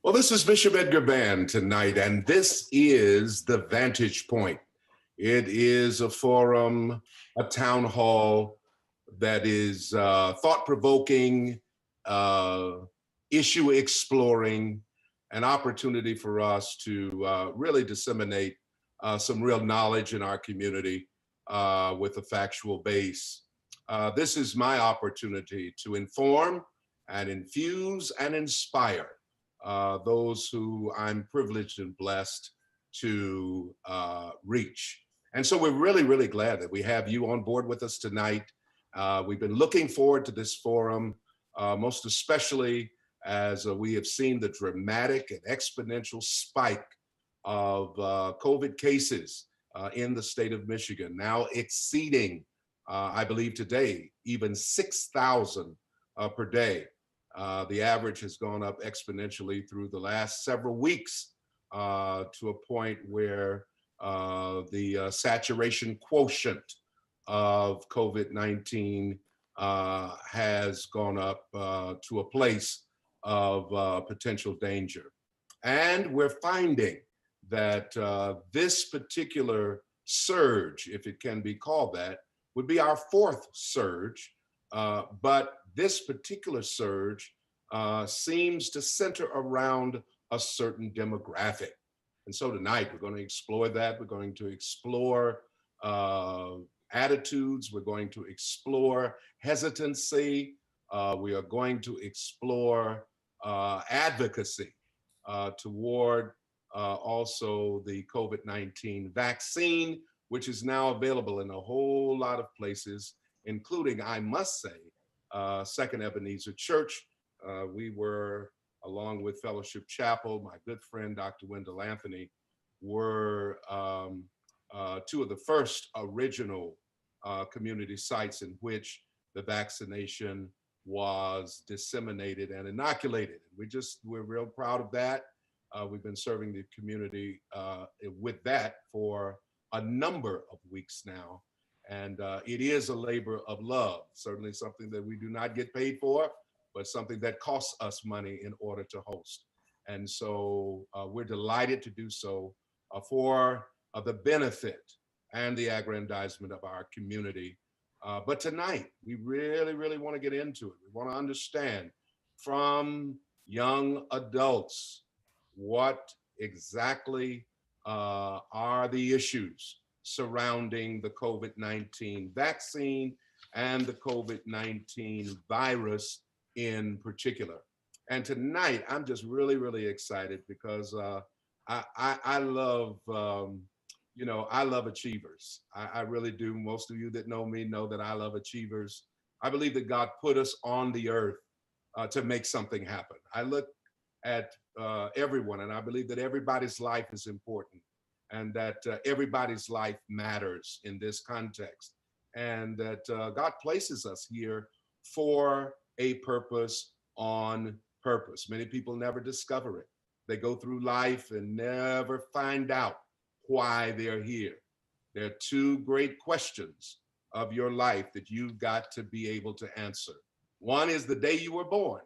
Well, this is Bishop Edgar Vann tonight, and this is the Vantage Point. It is a forum, a town hall that is thought-provoking, uh, issue exploring, an opportunity for us to really disseminate some real knowledge in our community with a factual base. This is my opportunity to inform and infuse and inspire those who I'm privileged and blessed to reach. And so we're really, really glad that we have you on board with us tonight. We've been looking forward to this forum, most especially as we have seen the dramatic and exponential spike of COVID cases in the state of Michigan, now exceeding, I believe today, even 6,000 per day. The average has gone up exponentially through the last several weeks to a point where the saturation quotient of COVID-19 has gone up to a place of potential danger. And we're finding that this particular surge, if it can be called that, would be our fourth surge. But this particular surge seems to center around a certain demographic. And so tonight we're going to explore that. We're going to explore attitudes. We're going to explore hesitancy. We are going to explore advocacy toward also the COVID-19 vaccine, which is now available in a whole lot of places, including, I must say, Second Ebenezer Church. We were, along with Fellowship Chapel, my good friend, Dr. Wendell Anthony, were two of the first original community sites in which the vaccination was disseminated and inoculated. We're real proud of that. We've been serving the community with that for a number of weeks now. And it is a labor of love, certainly something that we do not get paid for, but something that costs us money in order to host. And so we're delighted to do so for the benefit and the aggrandizement of our community. But tonight, we really, really want to get into it. We want to understand from young adults what exactly are the issues surrounding the COVID-19 vaccine and the COVID-19 virus in particular. And tonight, I'm just really, really excited because I love, I love achievers. I really do. Most of you that know me know that I love achievers. I believe that God put us on the earth to make something happen. I look at everyone, and I believe that everybody's life is important, and that everybody's life matters in this context, and that God places us here for a purpose on purpose. Many people never discover it. They go through life and never find out why they're here. There are two great questions of your life that you've got to be able to answer. One is the day you were born,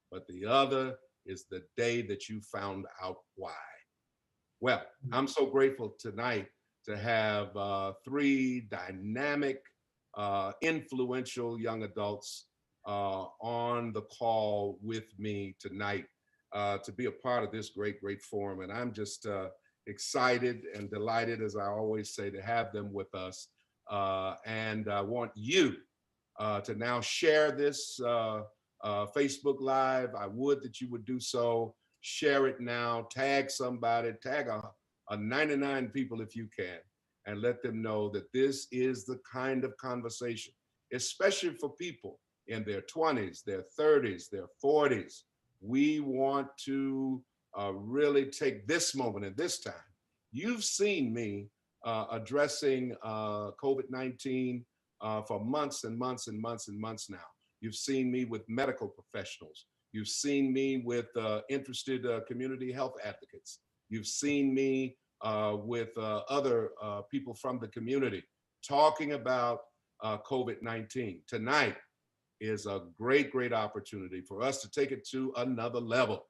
but the other is the day that you found out why. Well, I'm so grateful tonight to have three dynamic, influential young adults on the call with me tonight to be a part of this great, great forum. And I'm just excited and delighted, as I always say, to have them with us. And I want you to now share this Facebook Live. I would that you would do so. Share it now, tag somebody, tag a 99 people if you can, and let them know that this is the kind of conversation, especially for people in their 20s, their 30s, their 40s. We want to really take this moment and this time. You've seen me addressing COVID-19 for months and months and months and months now. You've seen me with medical professionals. You've seen me with interested community health advocates. You've seen me with other people from the community talking about COVID-19. Tonight is a great, great opportunity for us to take it to another level.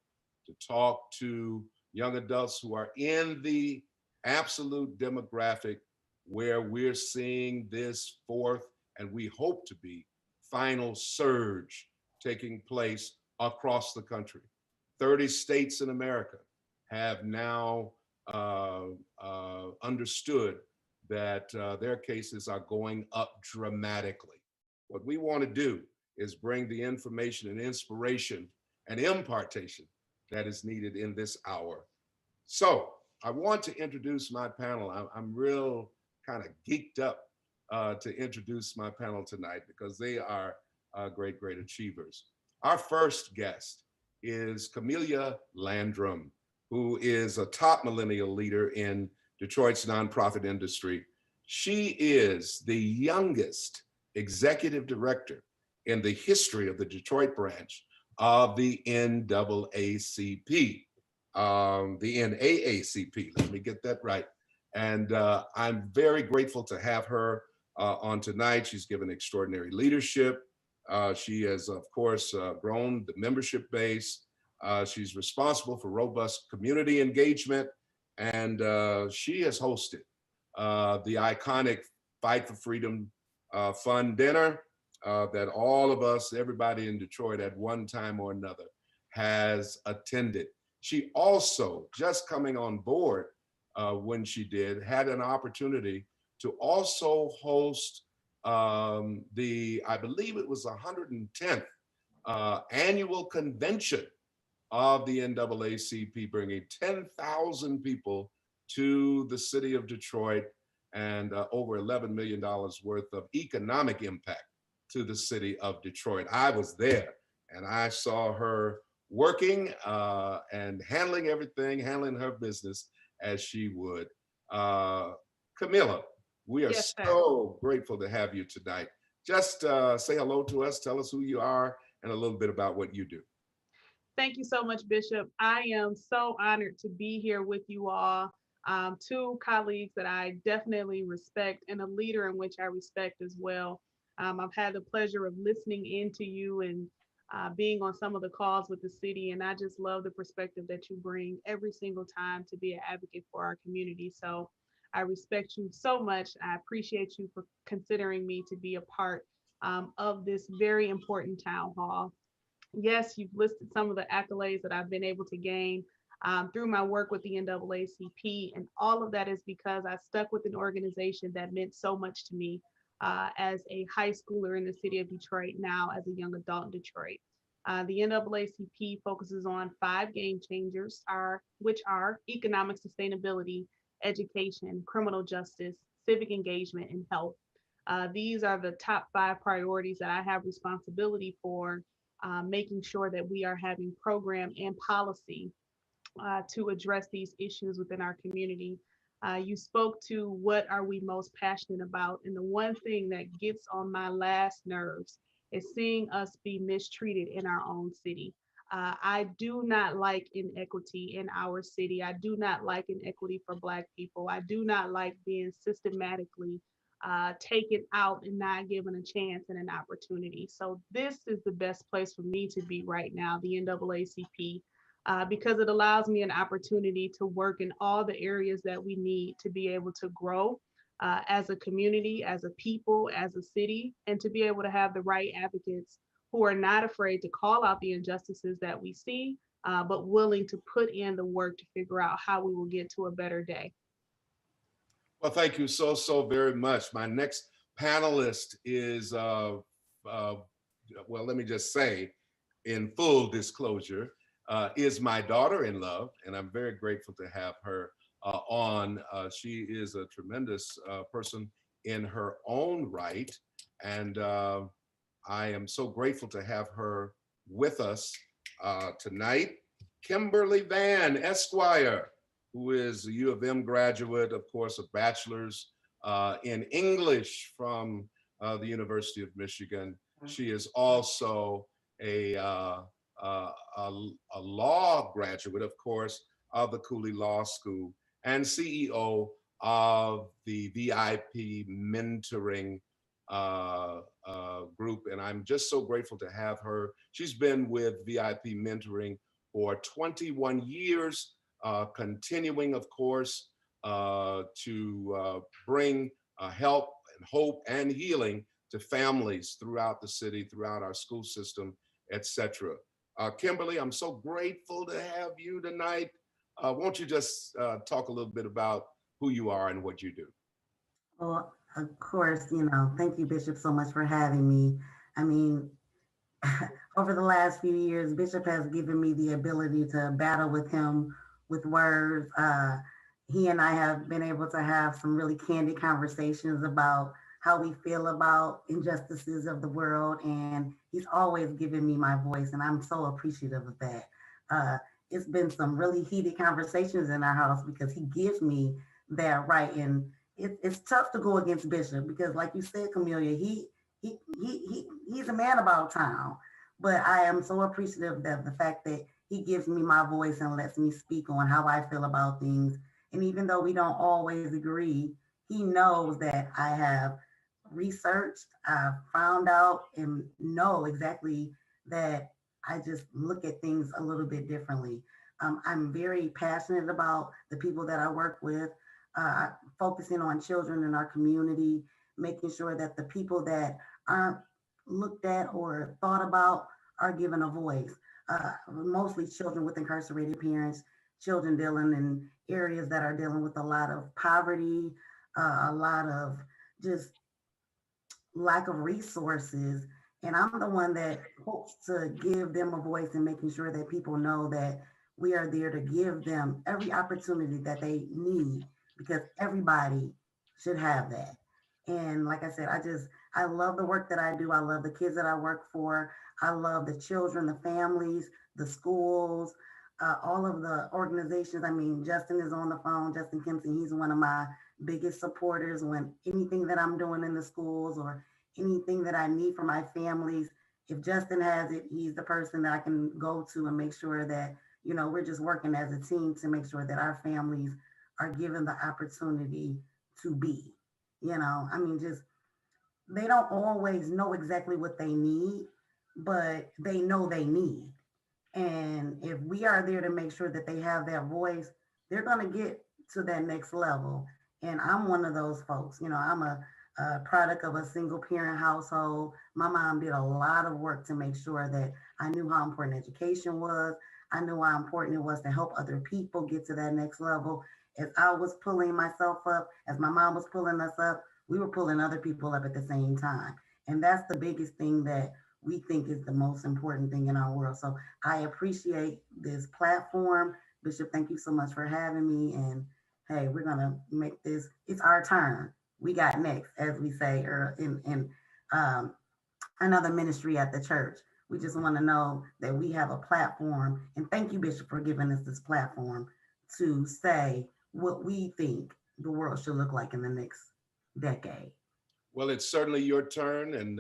to talk to young adults who are in the absolute demographic where we're seeing this fourth, and we hope to be, final surge taking place across the country. 30 states in America have now understood that their cases are going up dramatically. What we want to do is bring the information and inspiration and impartation that is needed in this hour. So I want to introduce my panel. I'm real kind of geeked up to introduce my panel tonight because they are great, great achievers. Our first guest is Camilla Landrum, who is a top millennial leader in Detroit's nonprofit industry. She is the youngest executive director in the history of the Detroit branch of the NAACP, the NAACP, let me get that right. And I'm very grateful to have her on tonight. She's given extraordinary leadership. She has, of course, grown the membership base. She's responsible for robust community engagement, and she has hosted the iconic Fight for Freedom Fund Dinner that all of us, everybody in Detroit at one time or another has attended. She also, just coming on board when she did, had an opportunity to also host I believe it was 110th annual convention of the NAACP, bringing 10,000 people to the city of Detroit and over $11 million worth of economic impact to the city of Detroit. I was there and I saw her working and handling everything, handling her business as she would. Camilla, we are so grateful to have you tonight. Just say hello to us, tell us who you are, and a little bit about what you do. Thank you so much, Bishop. I am so honored to be here with you all. Two colleagues that I definitely respect and a leader in which I respect as well. I've had the pleasure of listening into you and being on some of the calls with the city, and I just love the perspective that you bring every single time to be an advocate for our community. So I respect you so much. I appreciate you for considering me to be a part of this very important town hall. Yes, you've listed some of the accolades that I've been able to gain through my work with the NAACP, and all of that is because I stuck with an organization that meant so much to me as a high schooler in the city of Detroit, now as a young adult in Detroit. The NAACP focuses on 5 game changers, which are economic sustainability, education, criminal justice, civic engagement, and health. These are the top 5 priorities that I have responsibility for, making sure that we are having program and policy to address these issues within our community. You spoke to what are we most passionate about, and the one thing that gets on my last nerves is seeing us be mistreated in our own city. I do not like inequity in our city. I do not like inequity for Black people. I do not like being systematically taken out and not given a chance and an opportunity. So this is the best place for me to be right now, the NAACP, because it allows me an opportunity to work in all the areas that we need to be able to grow as a community, as a people, as a city, and to be able to have the right advocates who are not afraid to call out the injustices that we see, but willing to put in the work to figure out how we will get to a better day. Well, thank you so very much. My next panelist is, well, let me just say, in full disclosure, is my daughter-in-law, and I'm very grateful to have her on. She is a tremendous person in her own right, and I am so grateful to have her with us tonight. Kimberly Vann, Esquire, who is a U of M graduate, of course, a bachelor's in English from the University of Michigan. She is also a law graduate, of course, of the Cooley Law School and CEO of the VIP mentoring group. And I'm just so grateful to have her. She's been with VIP mentoring for 21 years, continuing, of course, to bring help and hope and healing to families throughout the city, throughout our school system, etc. Kimberly, I'm so grateful to have you tonight. Won't you just talk a little bit about who you are and what you do? Well, of course, thank you, Bishop, so much for having me. I mean, over the last few years, Bishop has given me the ability to battle with him with words. He and I have been able to have some really candid conversations about how we feel about injustices of the world. And he's always given me my voice, and I'm so appreciative of that. Uh, it's been some really heated conversations in our house because he gives me that right. And it's tough to go against Bishop because, like you said, Kamilia, he's a man about town. But I am so appreciative of the fact that he gives me my voice and lets me speak on how I feel about things. And even though we don't always agree, he knows that I have researched, I've found out, and know exactly that I just look at things a little bit differently. I'm very passionate about the people that I work with, uh, focusing on children in our community, making sure that the people that aren't looked at or thought about are given a voice. Mostly children with incarcerated parents, children dealing in areas that are dealing with a lot of poverty, a lot of just lack of resources. And I'm the one that hopes to give them a voice and making sure that people know that we are there to give them every opportunity that they need because everybody should have that. And like I said, I love the work that I do. I love the kids that I work for. I love the children, the families, the schools, all of the organizations. I mean, Justin is on the phone. Justin Kimpson, he's one of my biggest supporters when anything that I'm doing in the schools or anything that I need for my families. If Justin has it, he's the person that I can go to and make sure that, we're just working as a team to make sure that our families are given the opportunity to be. I mean, just they don't always know exactly what they need, but they know they need. And if we are there to make sure that they have that voice, they're going to get to that next level. And I'm one of those folks. I'm a product of a single parent household. My mom did a lot of work to make sure that I knew how important education was. I knew how important it was to help other people get to that next level. As I was pulling myself up, as my mom was pulling us up, we were pulling other people up at the same time. And that's the biggest thing that we think is the most important thing in our world. So I appreciate this platform. Bishop, thank you so much for having me. And hey, we're gonna make this, it's our turn. We got next, as we say, or in um, another ministry at the church. We just want to know that we have a platform. And thank you, Bishop, for giving us this platform to say what we think the world should look like in the next decade. Well, it's certainly your turn, and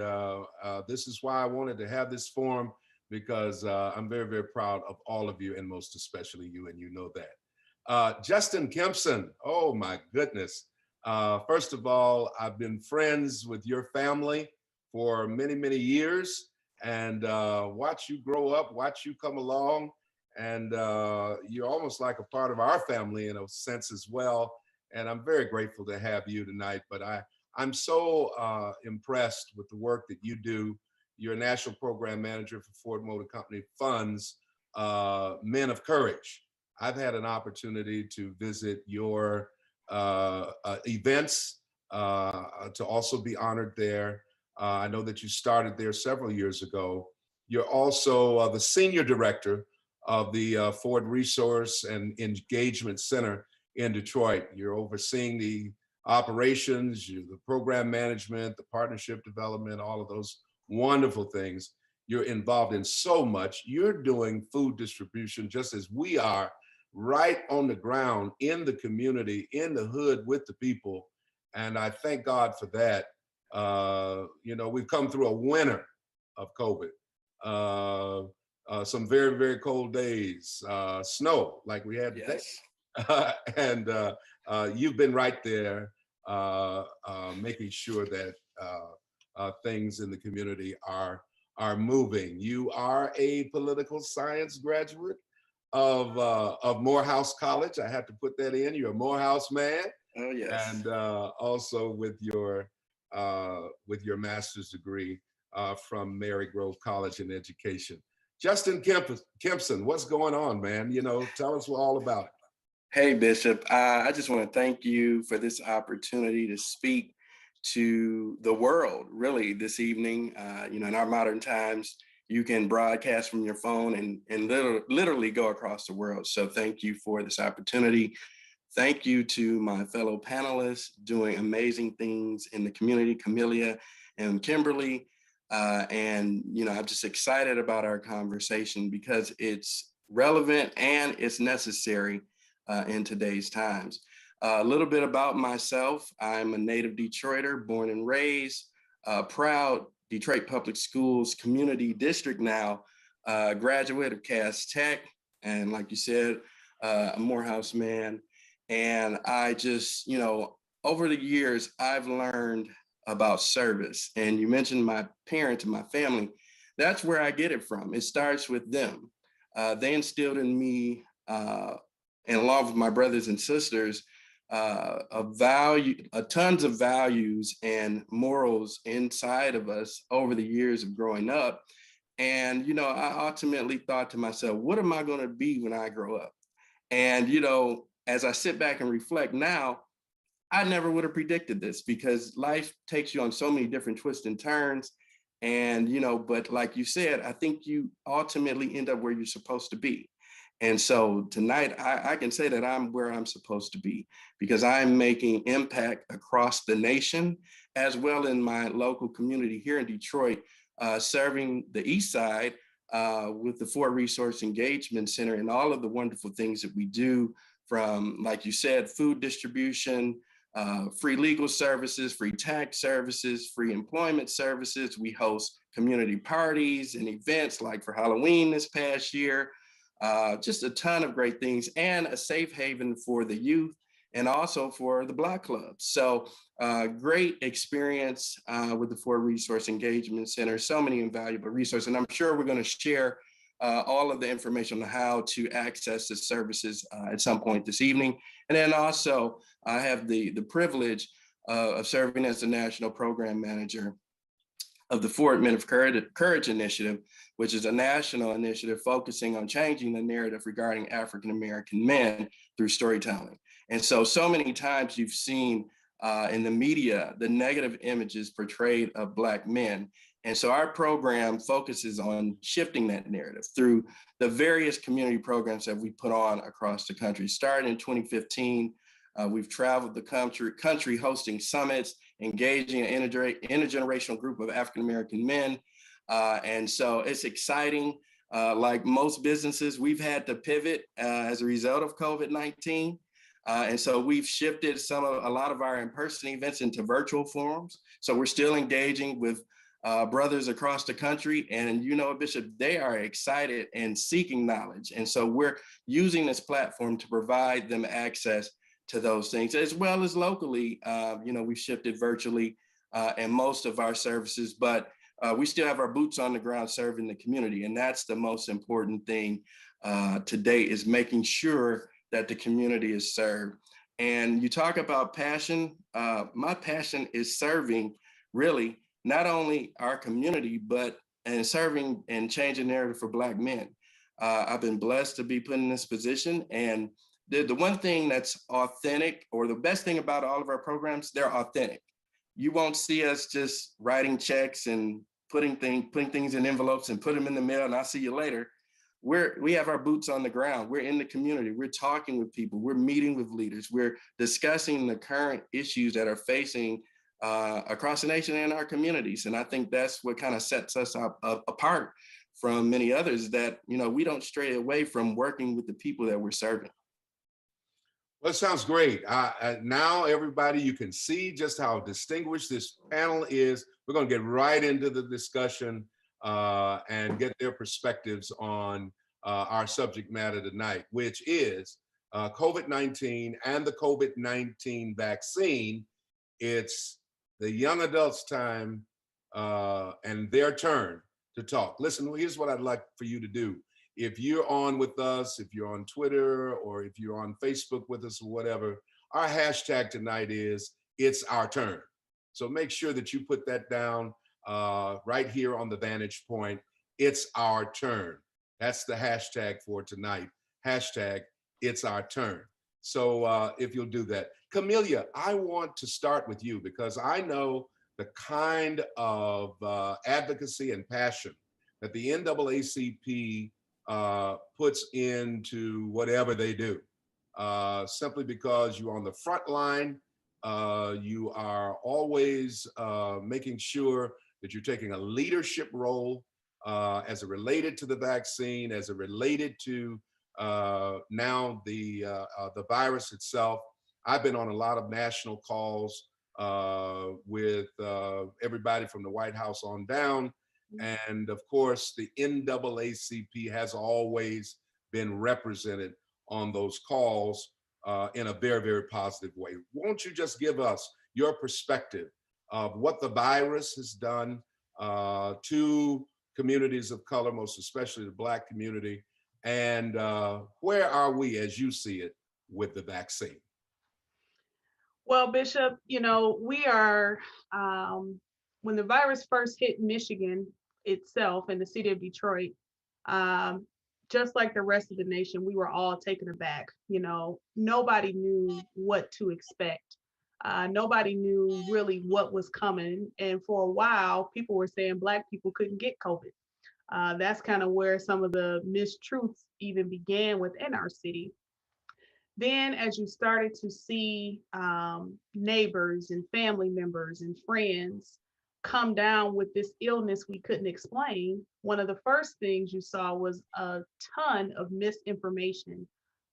this is why I wanted to have this forum because I'm very, very proud of all of you, and most especially you, and you know that. Justin Kimpson, oh my goodness. First of all, I've been friends with your family for many, many years, and watch you grow up, watch you come along, and you're almost like a part of our family in a sense as well. And I'm very grateful to have you tonight, but I'm so impressed with the work that you do. You're a national program manager for Ford Motor Company Funds Men of Courage. I've had an opportunity to visit your events, to also be honored there. I know that you started there several years ago. You're also the senior director of the Ford Resource and Engagement Center in Detroit. You're overseeing the operations, the program management, the partnership development, all of those wonderful things. You're involved in so much. You're doing food distribution just as we are, right on the ground, in the community, in the hood with the people. And I thank God for that. We've come through a winter of COVID. Some very, very cold days, snow like we had today. Yes. And you've been right there making sure that things in the community are moving. You are a political science graduate. of Morehouse College. I had to put that in. You're a Morehouse man. Oh, yes. And also with your master's degree from Mary Grove College in Education. Justin Kimpson, what's going on, man? You know, tell us all about it. Hey, Bishop. I just want to thank you for this opportunity to speak to the world, really, this evening. You know, in our modern times, you can broadcast from your phone and literally go across the world. So thank you for this opportunity. Thank you to my fellow panelists doing amazing things in the community, Kamilia and Kimberly. And, you know, I'm just excited about our conversation because it's relevant and it's necessary in today's times. A little bit about myself. I'm a native Detroiter, born and raised, proud Detroit Public Schools Community District now, graduate of Cass Tech, and like you said, a Morehouse man. And I just, you know, over the years, I've learned about service. And you mentioned my parents and my family. That's where I get it from. It starts with them. They instilled in me, and along with my brothers and sisters, tons of values and morals inside of us over the years of growing up. And, you know, I ultimately thought to myself, what am I going to be when I grow up? And, you know, as I sit back and reflect now, I never would have predicted this because life takes you on so many different twists and turns. And, you know, but like you said, I think you ultimately end up where you're supposed to be. And so tonight, I can say that I'm where I'm supposed to be because I'm making impact across the nation, as well in my local community here in Detroit, serving the East Side with the Ford Resource Engagement Center and all of the wonderful things that we do from, like you said, food distribution, free legal services, free tax services, free employment services. We host community parties and events like for Halloween this past year. Just a ton of great things and a safe haven for the youth and also for the Block Club. So great experience with the Ford Resource Engagement Center, so many invaluable resources. And I'm sure we're going to share all of the information on how to access the services at some point this evening. And then also I have the privilege of serving as the National Program Manager of the Ford Men of Courage Initiative, which is a national initiative focusing on changing the narrative regarding African-American men through storytelling. And so many times you've seen in the media, the negative images portrayed of Black men. And so our program focuses on shifting that narrative through the various community programs that we put on across the country. Starting in 2015, we've traveled the country hosting summits, engaging an intergenerational group of African-American men. And so it's exciting. Like most businesses, we've had to pivot as a result of COVID-19. And so we've shifted a lot of our in-person events into virtual forums. So we're still engaging with brothers across the country. And you know, Bishop, they are excited and seeking knowledge. And so we're using this platform to provide them access to those things, as well as locally. You know, we've shifted virtually in most of our services, but we still have our boots on the ground serving the community. And that's the most important thing today, is making sure that the community is served. And you talk about passion. My passion is serving really not only our community, but and serving and changing the narrative for Black men. I've been blessed to be put in this position. And the one thing that's authentic, or the best thing about all of our programs, they're authentic. You won't see us just writing checks and putting things in envelopes and put them in the mail and I'll see you later. We have our boots on the ground. We're in the community. We're talking with people. We're meeting with leaders. We're discussing the current issues that are facing across the nation and our communities. And I think that's what kind of sets us apart from many others, that, you know, we don't stray away from working with the people that we're serving. Well, it sounds great. Now, everybody, you can see just how distinguished this panel is. We're going to get right into the discussion and get their perspectives on our subject matter tonight, which is COVID-19 and the COVID-19 vaccine. It's the young adults' time and their turn to talk. Listen, here's what I'd like for you to do. if you're on with us, if you're on Twitter or if you're on Facebook with us or whatever, our hashtag tonight is "It's Our Turn." So make sure that you put that down right here on the Vantage Point. It's our turn. That's the hashtag for tonight. Hashtag It's Our Turn. So if you'll do that. Kamilia, I want to start with you because I know the kind of advocacy and passion that the NAACP puts into whatever they do. Simply because you're on the front line, you are always making sure that you're taking a leadership role as it related to the vaccine, as it related to now the virus itself. I've been on a lot of national calls with everybody from the White House on down. And of course, the NAACP has always been represented on those calls in a very, very positive way. Won't you just give us your perspective of what the virus has done to communities of color, most especially the Black community, and where are we, as you see it, with the vaccine? Well, Bishop, we are, when the virus first hit Michigan itself and the city of Detroit, um, just like the rest of the nation, we were all taken aback. Nobody knew what to expect. Nobody knew really what was coming. And for a while, people were saying Black people couldn't get COVID. That's kind of where some of the mistruths even began within our city. Then, as you started to see neighbors and family members and friends come down with this illness we couldn't explain, one of the first things you saw was a ton of misinformation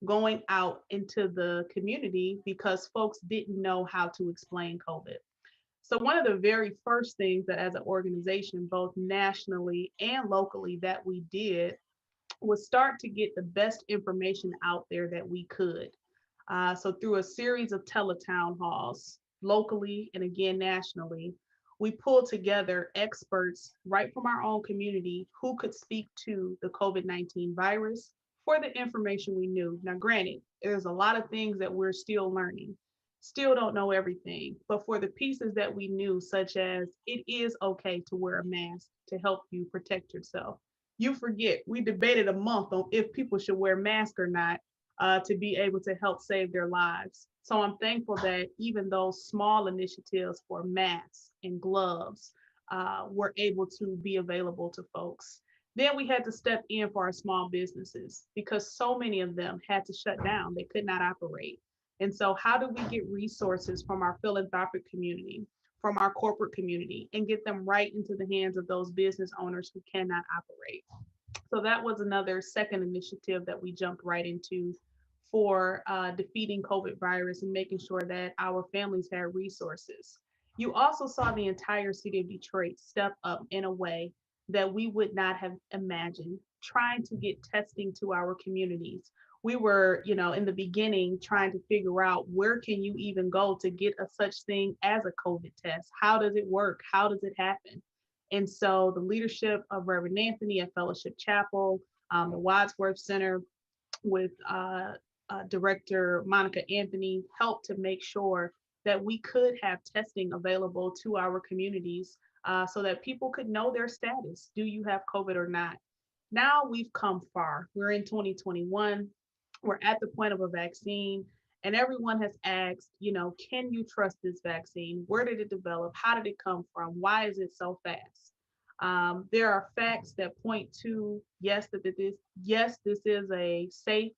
going out into the community because folks didn't know how to explain COVID. So, one of the very first things that as an organization, both nationally and locally, that we did was start to get the best information out there that we could. So through a series of teletown halls, locally and again nationally, we pulled together experts right from our own community who could speak to the COVID-19 virus for the information we knew. Now, granted, there's a lot of things that we're still learning, still don't know everything, but for the pieces that we knew, such as it is okay to wear a mask to help you protect yourself. You forget, we debated a month on if people should wear masks or not to be able to help save their lives. So I'm thankful that even those small initiatives for masks and gloves were able to be available to folks. Then we had to step in for our small businesses because so many of them had to shut down. They could not operate. And so how do we get resources from our philanthropic community, from our corporate community, and get them right into the hands of those business owners who cannot operate? So that was another second initiative that we jumped right into for defeating COVID virus and making sure that our families had resources. You also saw the entire city of Detroit step up in a way that we would not have imagined, trying to get testing to our communities. We were, in the beginning trying to figure out where can you even go to get a such thing as a COVID test? How does it work? How does it happen? And so the leadership of Reverend Anthony at Fellowship Chapel, the Wadsworth Center with Director Monica Anthony helped to make sure that we could have testing available to our communities so that people could know their status. Do you have COVID or not? Now we've come far. We're in 2021. We're at the point of a vaccine, and everyone has asked, can you trust this vaccine? Where did it develop? How did it come from? Why is it so fast? There are facts that point to yes, this is a safe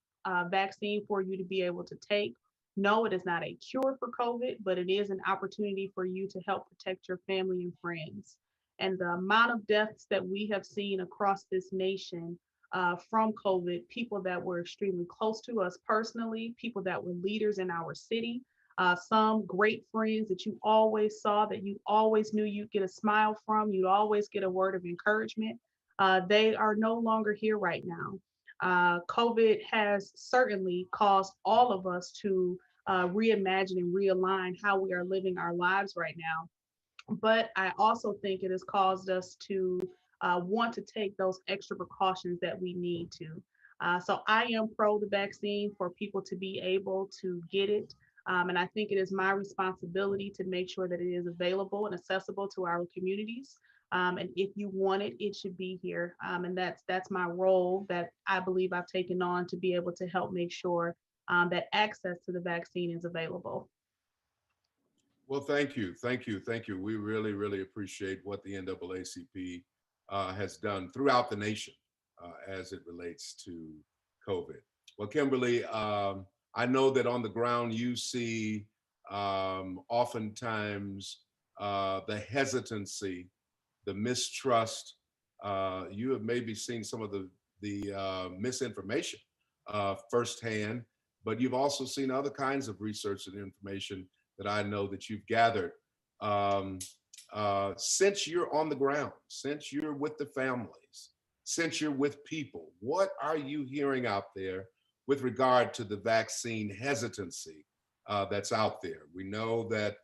vaccine for you to be able to take. No, it is not a cure for COVID, but it is an opportunity for you to help protect your family and friends. And the amount of deaths that we have seen across this nation from COVID, people that were extremely close to us personally, people that were leaders in our city, some great friends that you always saw, that you always knew you'd get a smile from, you'd always get a word of encouragement. They are no longer here right now. COVID has certainly caused all of us to reimagine and realign how we are living our lives right now. But I also think it has caused us to want to take those extra precautions that we need to. So I am pro the vaccine for people to be able to get it. And I think it is my responsibility to make sure that it is available and accessible to our communities. And if you want it, it should be here. And that's my role that I believe I've taken on to be able to help make sure that access to the vaccine is available. Well, thank you, thank you, thank you. We really, really appreciate what the NAACP has done throughout the nation as it relates to COVID. Well, Kimberly, I know that on the ground you see oftentimes the hesitancy, the mistrust. You have maybe seen some of the misinformation firsthand, but you've also seen other kinds of research and information that I know that you've gathered. Since you're on the ground, since you're with the families, since you're with people, what are you hearing out there with regard to the vaccine hesitancy that's out there? We know that,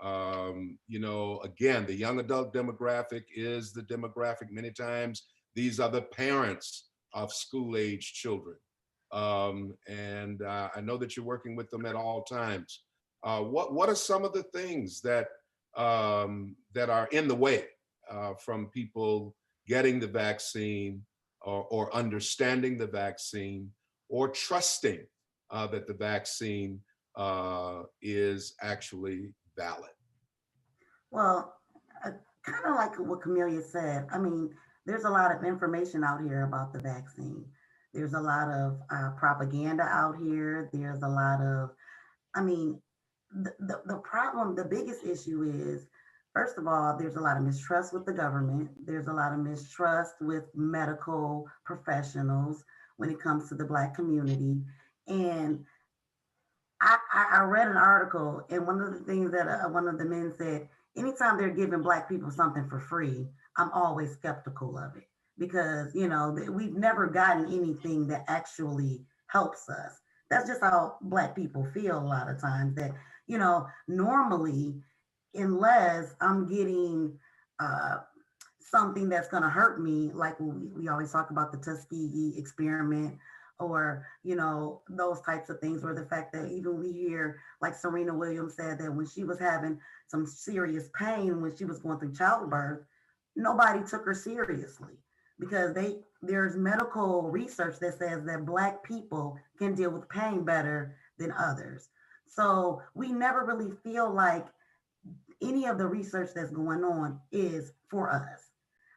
again, the young adult demographic is the demographic. Many times, these are the parents of school-age children. And I know that you're working with them at all times. What are some of the things that that are in the way from people getting the vaccine or understanding the vaccine or trusting that the vaccine is actually valid? Well, kind of like what Kamilia said. I mean, there's a lot of information out here about the vaccine. There's a lot of propaganda out here. There's a lot of, I mean, the problem, the biggest issue is, first of all, there's a lot of mistrust with the government. There's a lot of mistrust with medical professionals when it comes to the Black community. And I read an article, and one of the things that one of the men said, anytime they're giving Black people something for free, I'm always skeptical of it because, you know, we've never gotten anything that actually helps us. That's just how Black people feel a lot of times, that, you know, normally, unless I'm getting something that's going to hurt me, like we always talk about the Tuskegee experiment, or, you know, those types of things, or the fact that even we hear, like Serena Williams said, that when she was having some serious pain when she was going through childbirth, nobody took her seriously because there's medical research that says that Black people can deal with pain better than others. So we never really feel like any of the research that's going on is for us.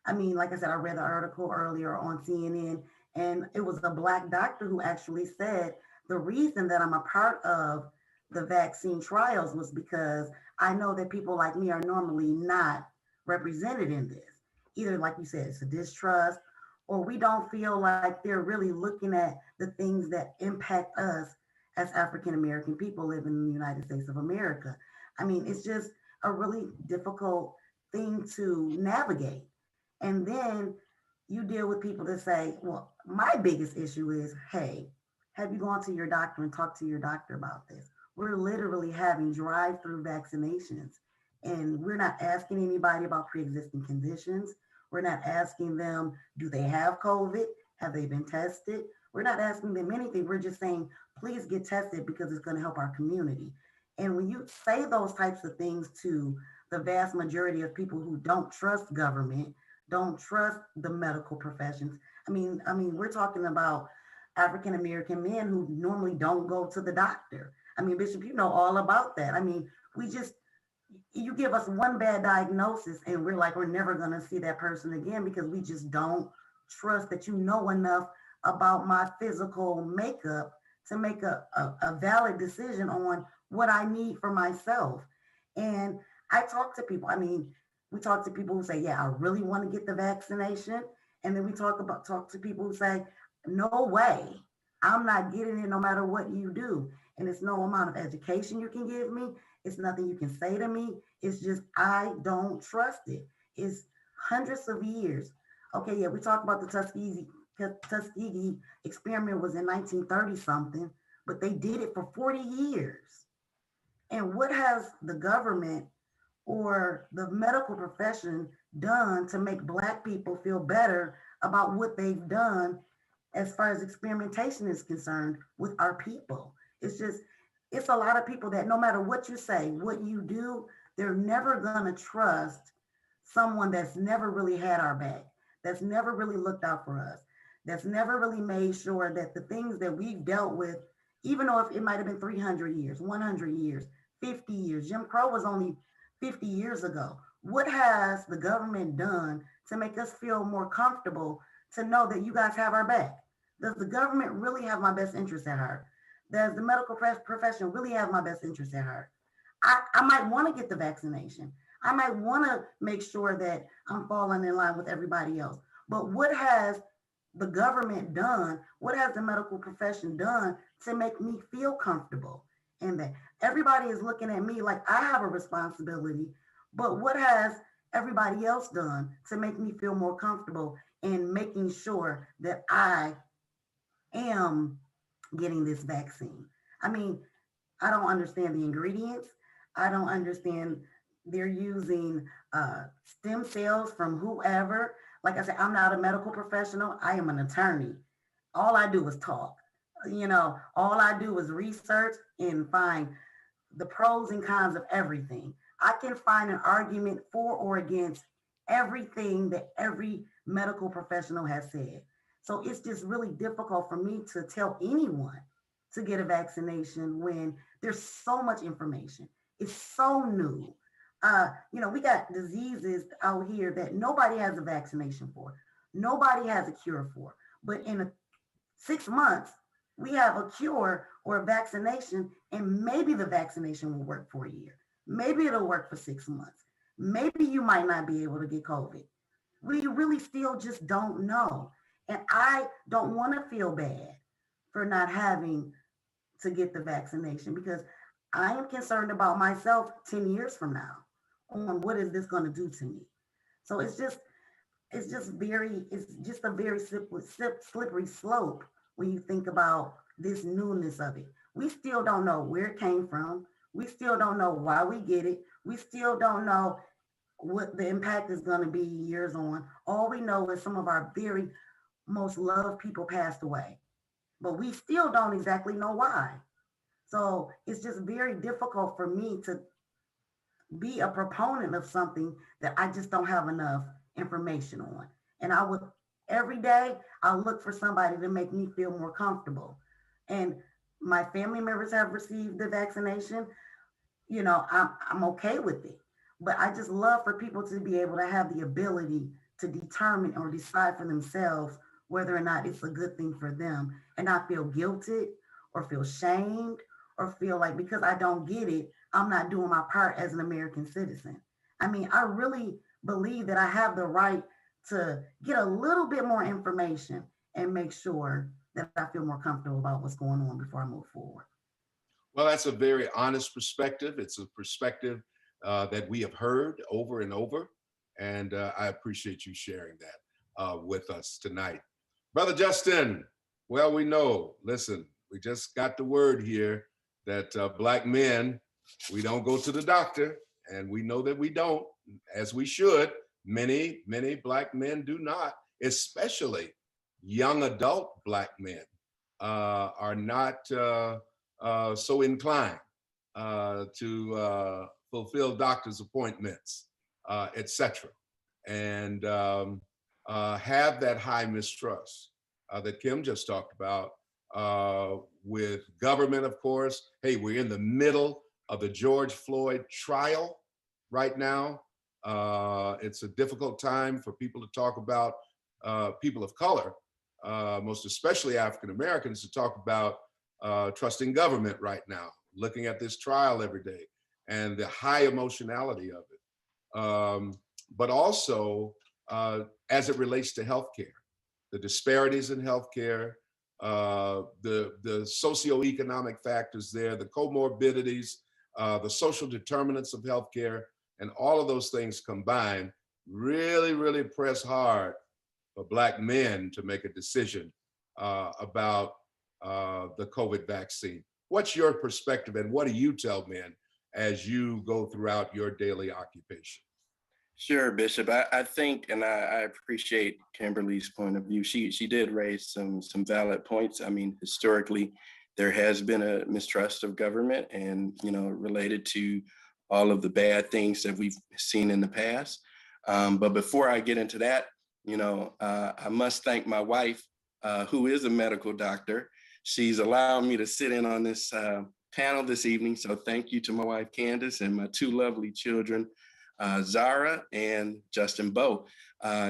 I mean, like I said, I read the article earlier on CNN, and it was a Black doctor who actually said the reason that I'm a part of the vaccine trials was because I know that people like me are normally not represented in this. Either, like you said, it's a distrust, or we don't feel like they're really looking at the things that impact us as African American people living in the United States of America. I mean, it's just a really difficult thing to navigate. And then you deal with people that say, well, my biggest issue is, hey, have you gone to your doctor and talked to your doctor about this? We're literally having drive-through vaccinations, and we're not asking anybody about pre-existing conditions. We're not asking them, do they have COVID? Have they been tested? We're not asking them anything. We're just saying, please get tested because it's going to help our community. And when you say those types of things to the vast majority of people who don't trust government, don't trust the medical professions. I mean, we're talking about African American men who normally don't go to the doctor. I mean, Bishop, you know all about that. I mean, you give us one bad diagnosis and we're like, we're never going to see that person again because we just don't trust that you know enough about my physical makeup to make a valid decision on what I need for myself. And I talk to people. I mean, we talk to people who say, yeah, I really want to get the vaccination. And then we talk to people who say, no way, I'm not getting it no matter what you do. And it's no amount of education you can give me. It's nothing you can say to me. It's just, I don't trust it. It's hundreds of years. Okay, yeah, we talk about the Tuskegee experiment was in 1930 something, but they did it for 40 years. And what has the government or the medical profession done to make Black people feel better about what they've done as far as experimentation is concerned with our people. It's just, it's a lot of people that no matter what you say, what you do, they're never gonna trust someone that's never really had our back, that's never really looked out for us, that's never really made sure that the things that we've dealt with, even though if it might have been 300 years, 100 years, 50 years, Jim Crow was only 50 years ago. What has the government done to make us feel more comfortable to know that you guys have our back? Does the government really have my best interest at heart? Does the medical profession really have my best interest at heart? I might want to get the vaccination. I might want to make sure that I'm falling in line with everybody else. But what has the government done? What has the medical profession done to make me feel comfortable? And that everybody is looking at me like I have a responsibility, but what has everybody else done to make me feel more comfortable in making sure that I am getting this vaccine? I mean, I don't understand the ingredients. I don't understand they're using stem cells from whoever. Like I said, I'm not a medical professional. I am an attorney. All I do is talk. You know, all I do is research and find the pros and cons of everything. I can find an argument for or against everything that every medical professional has said. So it's just really difficult for me to tell anyone to get a vaccination when there's so much information. It's so new. You know, we got diseases out here that nobody has a vaccination for. Nobody has a cure for. But in 6 months, we have a cure or a vaccination, and maybe the vaccination will work for a year. Maybe it'll work for 6 months. Maybe you might not be able to get COVID. We really still just don't know. And I don't want to feel bad for not having to get the vaccination because I am concerned about myself 10 years from now on what is this going to do to me. So it's just a very slippery slope when you think about this newness of it. We still don't know where it came from. We still don't know why we get it. We still don't know what the impact is going to be years on. All we know is some of our very most loved people passed away, but we still don't exactly know why. So it's just very difficult for me to be a proponent of something that I just don't have enough information on. And I would, every day, I'll look for somebody to make me feel more comfortable. And my family members have received the vaccination. You know, I'm okay with it. But I just love for people to be able to have the ability to determine or decide for themselves whether or not it's a good thing for them and not feel guilted or feel shamed or feel like because I don't get it, I'm not doing my part as an American citizen. I mean, I really believe that I have the right to get a little bit more information and make sure that I feel more comfortable about what's going on before I move forward. Well, that's a very honest perspective. It's a perspective that we have heard over and over. And I appreciate you sharing that with us tonight. Brother Justin, well, we know, listen, we just got the word here that Black men, we don't go to the doctor, and we know that we don't, as we should. Many Black men do not, especially young adult Black men are not so inclined to fulfill doctor's appointments, etc. And have that high mistrust that Kim just talked about with government, of course. Hey, we're in the middle of the George Floyd trial right now. It's a difficult time for people to talk about people of color, most especially African Americans, to talk about trusting government right now, looking at this trial every day and the high emotionality of it. But also as it relates to healthcare, the disparities in healthcare, the socioeconomic factors there, the comorbidities, the social determinants of healthcare, and all of those things combined really press hard for Black men to make a decision about the COVID vaccine. What's your perspective, and what do you tell men as you go throughout your daily occupation? Sure, Bishop. I think, and I appreciate Kimberly's point of view. She did raise some valid points. I mean, historically, there has been a mistrust of government, and related to all of the bad things that we've seen in the past. But before I get into that, I must thank my wife, who is a medical doctor. She's allowing me to sit in on this panel this evening. So thank you to my wife, Candace, and my two lovely children, Zara and Justin Bowe.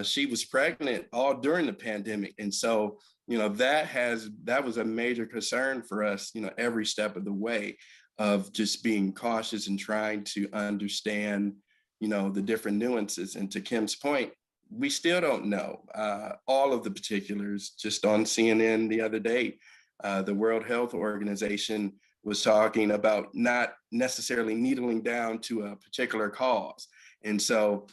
She was pregnant all during the pandemic. And so, that was a major concern for us, every step of the way, of just being cautious and trying to understand, the different nuances. And to Kim's point, we still don't know all of the particulars. Just on CNN the other day, the World Health Organization was talking about not necessarily needling down to a particular cause. And so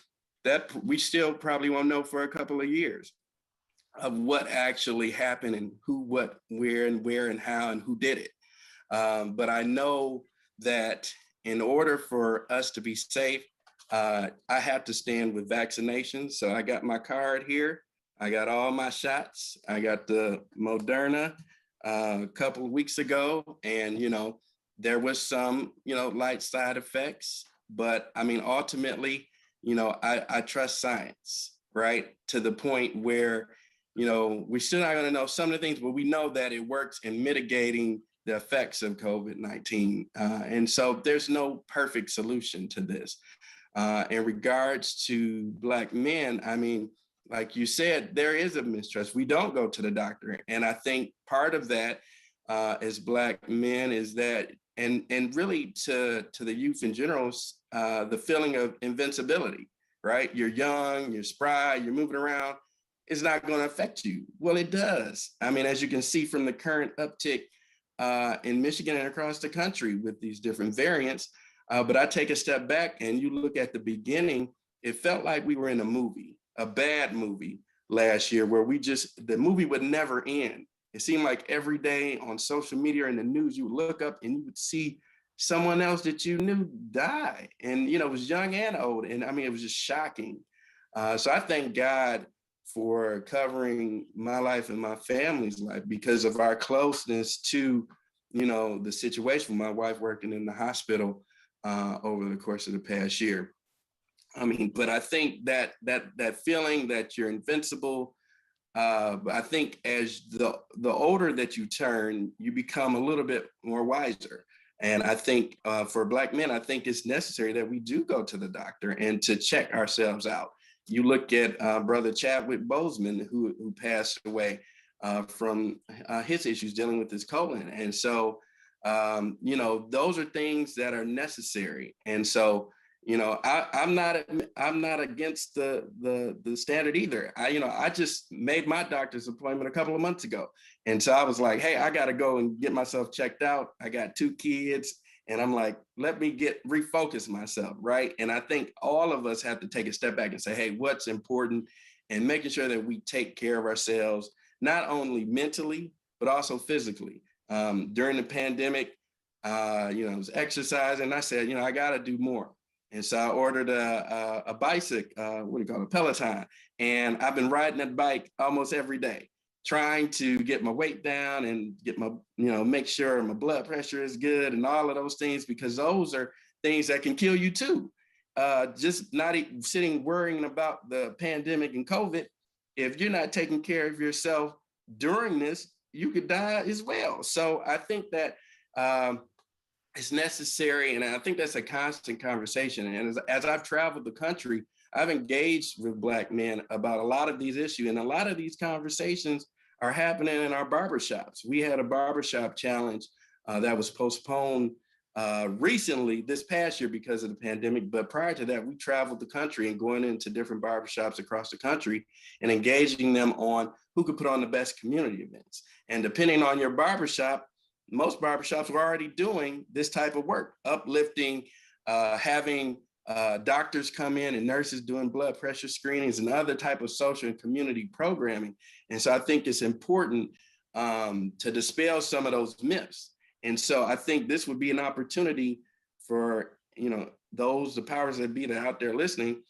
that we still probably won't know for a couple of years of what actually happened and who, what, where, and how, and who did it. But I know that in order for us to be safe, I have to stand with vaccinations. So I got my card here. I got all my shots. I got the Moderna a couple of weeks ago, and there was some light side effects, but I mean, ultimately, I trust science, right? To the point where we're still not going to know some of the things, but we know that it works in mitigating the effects of COVID-19, and so there's no perfect solution to this. In regards to Black men, I mean, like you said, there is a mistrust. We don't go to the doctor. And I think part of that as Black men is that, and really to the youth in general, the feeling of invincibility, right? You're young, you're spry, you're moving around. It's not going to affect you. Well, it does. I mean, as you can see from the current uptick in Michigan and across the country with these different variants. But I take a step back and you look at the beginning, it felt like we were in a movie, a bad movie last year where the movie would never end. It seemed like every day on social media and the news, you would look up and you would see someone else that you knew die. And, it was young and old. And I mean, it was just shocking. So I thank God for covering my life and my family's life because of our closeness to, the situation. My wife working in the hospital over the course of the past year. I mean, but I think that feeling that you're invincible, I think as the older that you turn, you become a little bit more wiser. And I think for Black men, I think it's necessary that we do go to the doctor and to check ourselves out. You look at Brother Chadwick Boseman, who passed away from his issues dealing with his colon. And so, those are things that are necessary. And so, I'm not against the standard either. I just made my doctor's appointment a couple of months ago. And so I was like, hey, I got to go and get myself checked out. I got 2 kids. And I'm like, let me refocus myself, right? And I think all of us have to take a step back and say, hey, what's important? And making sure that we take care of ourselves, not only mentally, but also physically. During the pandemic, I was exercising, and I said, I got to do more. And so I ordered a bicycle, a Peloton. And I've been riding that bike almost every day, trying to get my weight down and get my, make sure my blood pressure is good and all of those things, because those are things that can kill you too. Just not sitting worrying about the pandemic and COVID. If you're not taking care of yourself during this, you could die as well. So I think that it's necessary. And I think that's a constant conversation. And as I've traveled the country, I've engaged with Black men about a lot of these issues. And a lot of these conversations are happening in our barbershops. We had a barbershop challenge that was postponed recently this past year because of the pandemic. But prior to that, we traveled the country and going into different barbershops across the country and engaging them on who could put on the best community events. And depending on your barbershop, most barbershops were already doing this type of work, uplifting, having doctors come in and nurses doing blood pressure screenings and other type of social and community programming. And so I think it's important to dispel some of those myths. And so I think this would be an opportunity for, the powers that be that are out there listening,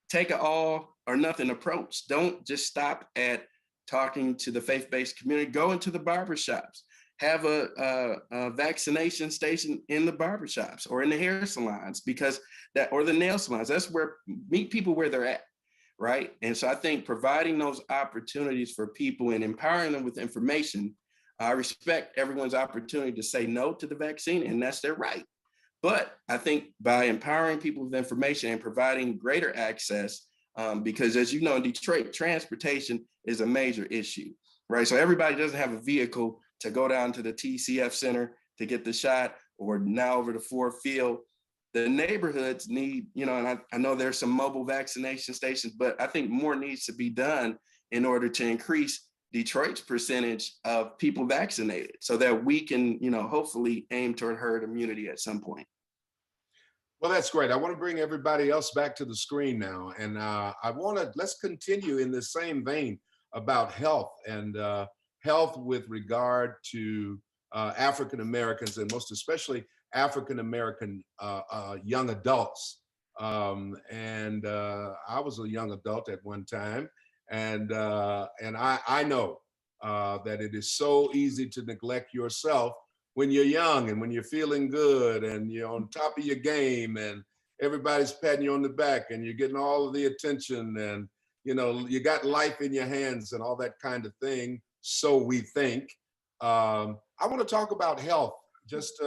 take an all or nothing approach. Don't just stop at talking to the faith-based community. Go into the barbershops. Have a vaccination station in the barbershops or in the hair salons, or the nail salons. That's where meet people where they're at, right? And so I think providing those opportunities for people and empowering them with information. I respect everyone's opportunity to say no to the vaccine, and that's their right. But I think by empowering people with information and providing greater access, because as you know, in Detroit, transportation is a major issue, right? So everybody doesn't have a vehicle to go down to the TCF Center to get the shot, or now over to Ford Field. The neighborhoods need, and I know there's some mobile vaccination stations, but I think more needs to be done in order to increase Detroit's percentage of people vaccinated so that we can, hopefully aim toward herd immunity at some point. Well, that's great. I want to bring everybody else back to the screen now. And let's continue in the same vein about health and health with regard to African Americans, and most especially African American young adults. I was a young adult at one time, and I know that it is so easy to neglect yourself when you're young and when you're feeling good and you're on top of your game and everybody's patting you on the back and you're getting all of the attention and you got life in your hands and all that kind of thing. So we think. I want to talk about health just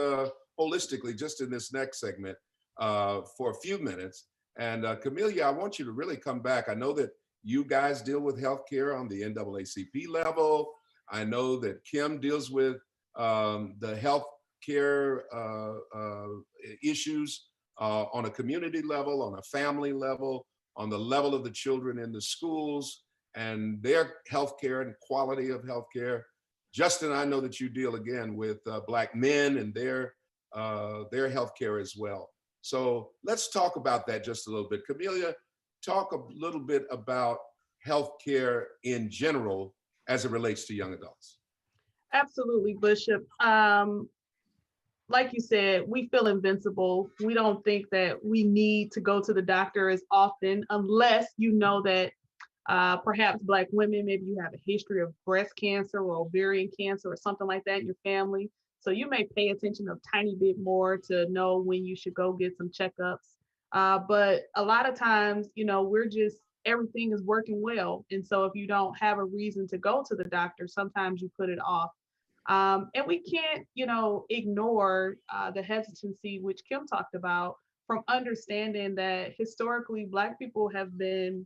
holistically, just in this next segment for a few minutes. And Kamilia, I want you to really come back. I know that you guys deal with healthcare on the NAACP level. I know that Kim deals with the healthcare issues on a community level, on a family level, on the level of the children in the schools and their healthcare and quality of healthcare. Justin, I know that you deal again with Black men and their healthcare as well. So let's talk about that just a little bit. Kamilia, talk a little bit about healthcare in general as it relates to young adults. Absolutely, Bishop. Like you said, we feel invincible. We don't think that we need to go to the doctor as often unless you know that perhaps Black women, maybe you have a history of breast cancer or ovarian cancer or something like that in your family. So you may pay attention a tiny bit more to know when you should go get some checkups. But a lot of times, everything is working well. And so if you don't have a reason to go to the doctor, sometimes you put it off. And we can't, ignore the hesitancy, which Kim talked about, from understanding that historically Black people have been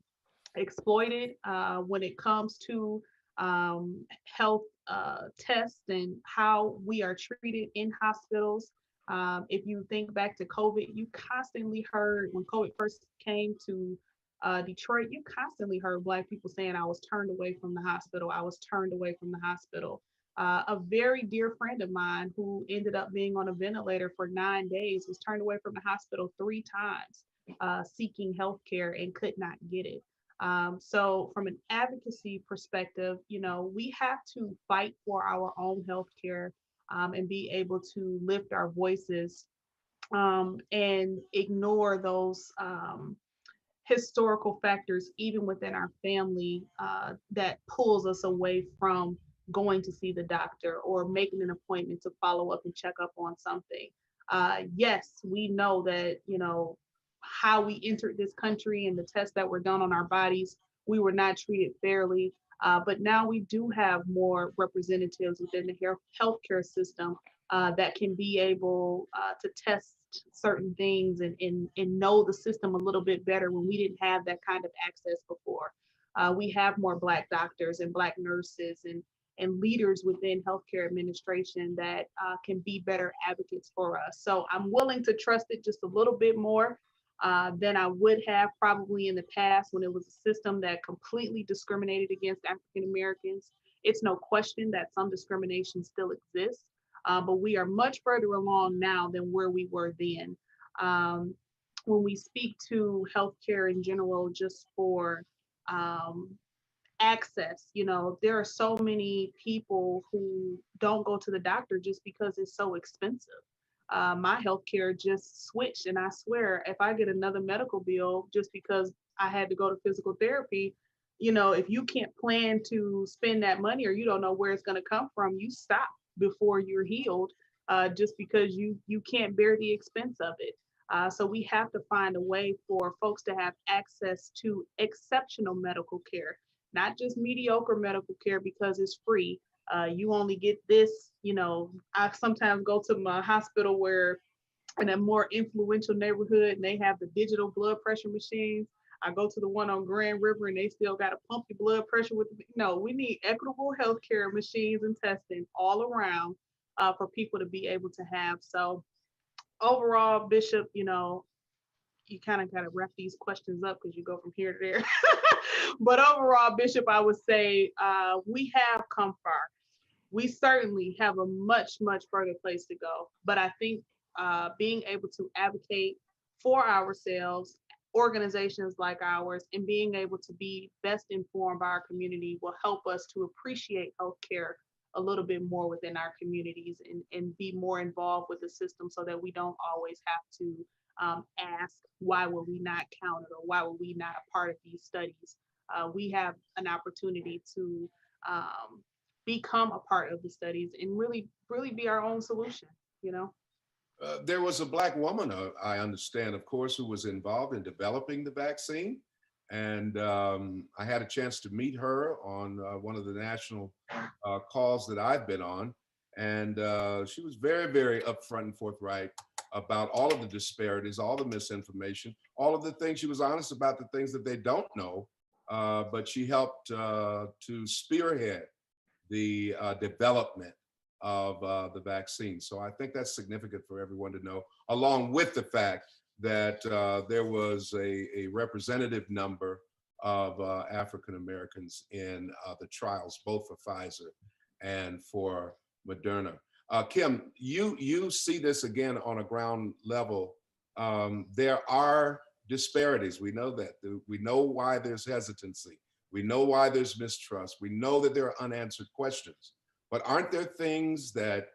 exploited when it comes to health tests and how we are treated in hospitals. If you think back to COVID, you constantly heard when COVID first came to Detroit, you constantly heard Black people saying, I was turned away from the hospital. I was turned away from the hospital. A very dear friend of mine who ended up being on a ventilator for 9 days was turned away from the hospital 3 times seeking healthcare and could not get it. So from an advocacy perspective, we have to fight for our own healthcare and be able to lift our voices and ignore those historical factors, even within our family, that pulls us away from going to see the doctor or making an appointment to follow up and check up on something. Yes, we know that, how we entered this country and the tests that were done on our bodies, we were not treated fairly. But now we do have more representatives within the healthcare system that can be able to test certain things and know the system a little bit better when we didn't have that kind of access before. We have more Black doctors and Black nurses and leaders within healthcare administration that can be better advocates for us. So I'm willing to trust it just a little bit more than I would have probably in the past when it was a system that completely discriminated against African Americans. It's no question that some discrimination still exists, but we are much further along now than where we were then. When we speak to healthcare in general, just for access, there are so many people who don't go to the doctor just because it's so expensive. my healthcare just switched. And I swear, if I get another medical bill just because I had to go to physical therapy, if you can't plan to spend that money or you don't know where it's going to come from, you stop before you're healed, just because you can't bear the expense of it. So we have to find a way for folks to have access to exceptional medical care, not just mediocre medical care because it's free. You only get this, I sometimes go to my hospital where in a more influential neighborhood and they have the digital blood pressure machines. I go to the one on Grand River and they still got to pump your blood pressure with, no, we need equitable healthcare machines and testing all around for people to be able to have. So overall, Bishop, you kind of got to wrap these questions up because you go from here to there. But overall, Bishop, I would say we have come far. We certainly have a much, much further place to go. But I think being able to advocate for ourselves, organizations like ours, and being able to be best informed by our community will help us to appreciate healthcare a little bit more within our communities and be more involved with the system so that we don't always have to ask, why were we not counted or why were we not a part of these studies? We have an opportunity to become a part of the studies and really, really be our own solution. There was a Black woman, I understand, of course, who was involved in developing the vaccine. And I had a chance to meet her on one of the national calls that I've been on. And she was very, very upfront and forthright about all of the disparities, all the misinformation, all of the things. She was honest about the things that they don't know, but she helped to spearhead the development of the vaccine. So I think that's significant for everyone to know, along with the fact that there was a representative number of African Americans in the trials, both for Pfizer and for Moderna. Kim, you see this again on a ground level. There are disparities. We know that. We know why there's hesitancy. We know why there's mistrust. We know that there are unanswered questions. But aren't there things that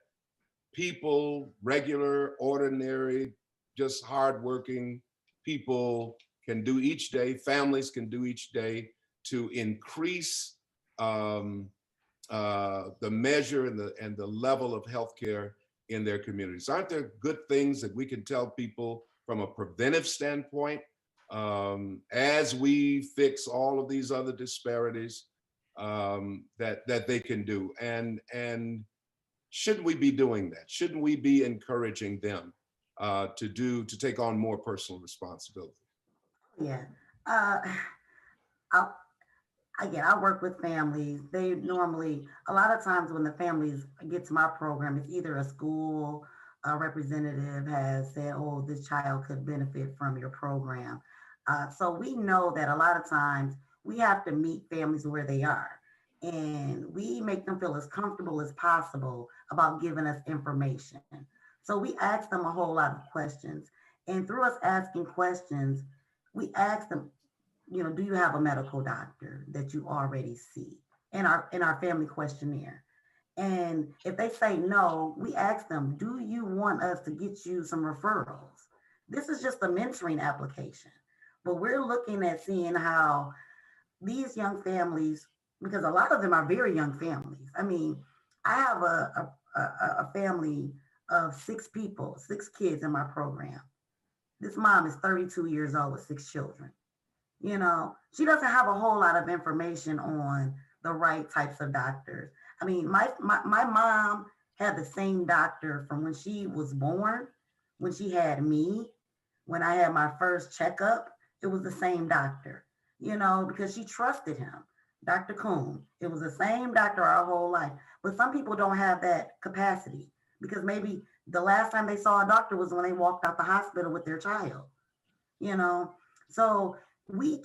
people, regular, ordinary, just hardworking people can do each day, families can do each day to increase the measure and the level of healthcare in their communities? Aren't there good things that we can tell people from a preventive standpoint as we fix all of these other disparities that they can do? And shouldn't we be doing that? Shouldn't we be encouraging them to take on more personal responsibility? Yeah. I work with families. They normally, a lot of times when the families get to my program, it's either a school representative has said, oh, this child could benefit from your program. So we know that a lot of times we have to meet families where they are. And we make them feel as comfortable as possible about giving us information. So we ask them a whole lot of questions. And through us asking questions, we ask them, do you have a medical doctor that you already see in our family questionnaire? And if they say no, we ask them, do you want us to get you some referrals? This is just a mentoring application, but we're looking at seeing how these young families, because a lot of them are very young families. I mean, I have a family of 6 people, 6 kids in my program. This mom is 32 years old with 6 children. She doesn't have a whole lot of information on the right types of doctors. I mean, my mom had the same doctor from when she was born, when she had me, when I had my first checkup, it was the same doctor, because she trusted him. Dr. Kuhn, it was the same doctor our whole life. But some people don't have that capacity because maybe the last time they saw a doctor was when they walked out the hospital with their child, So we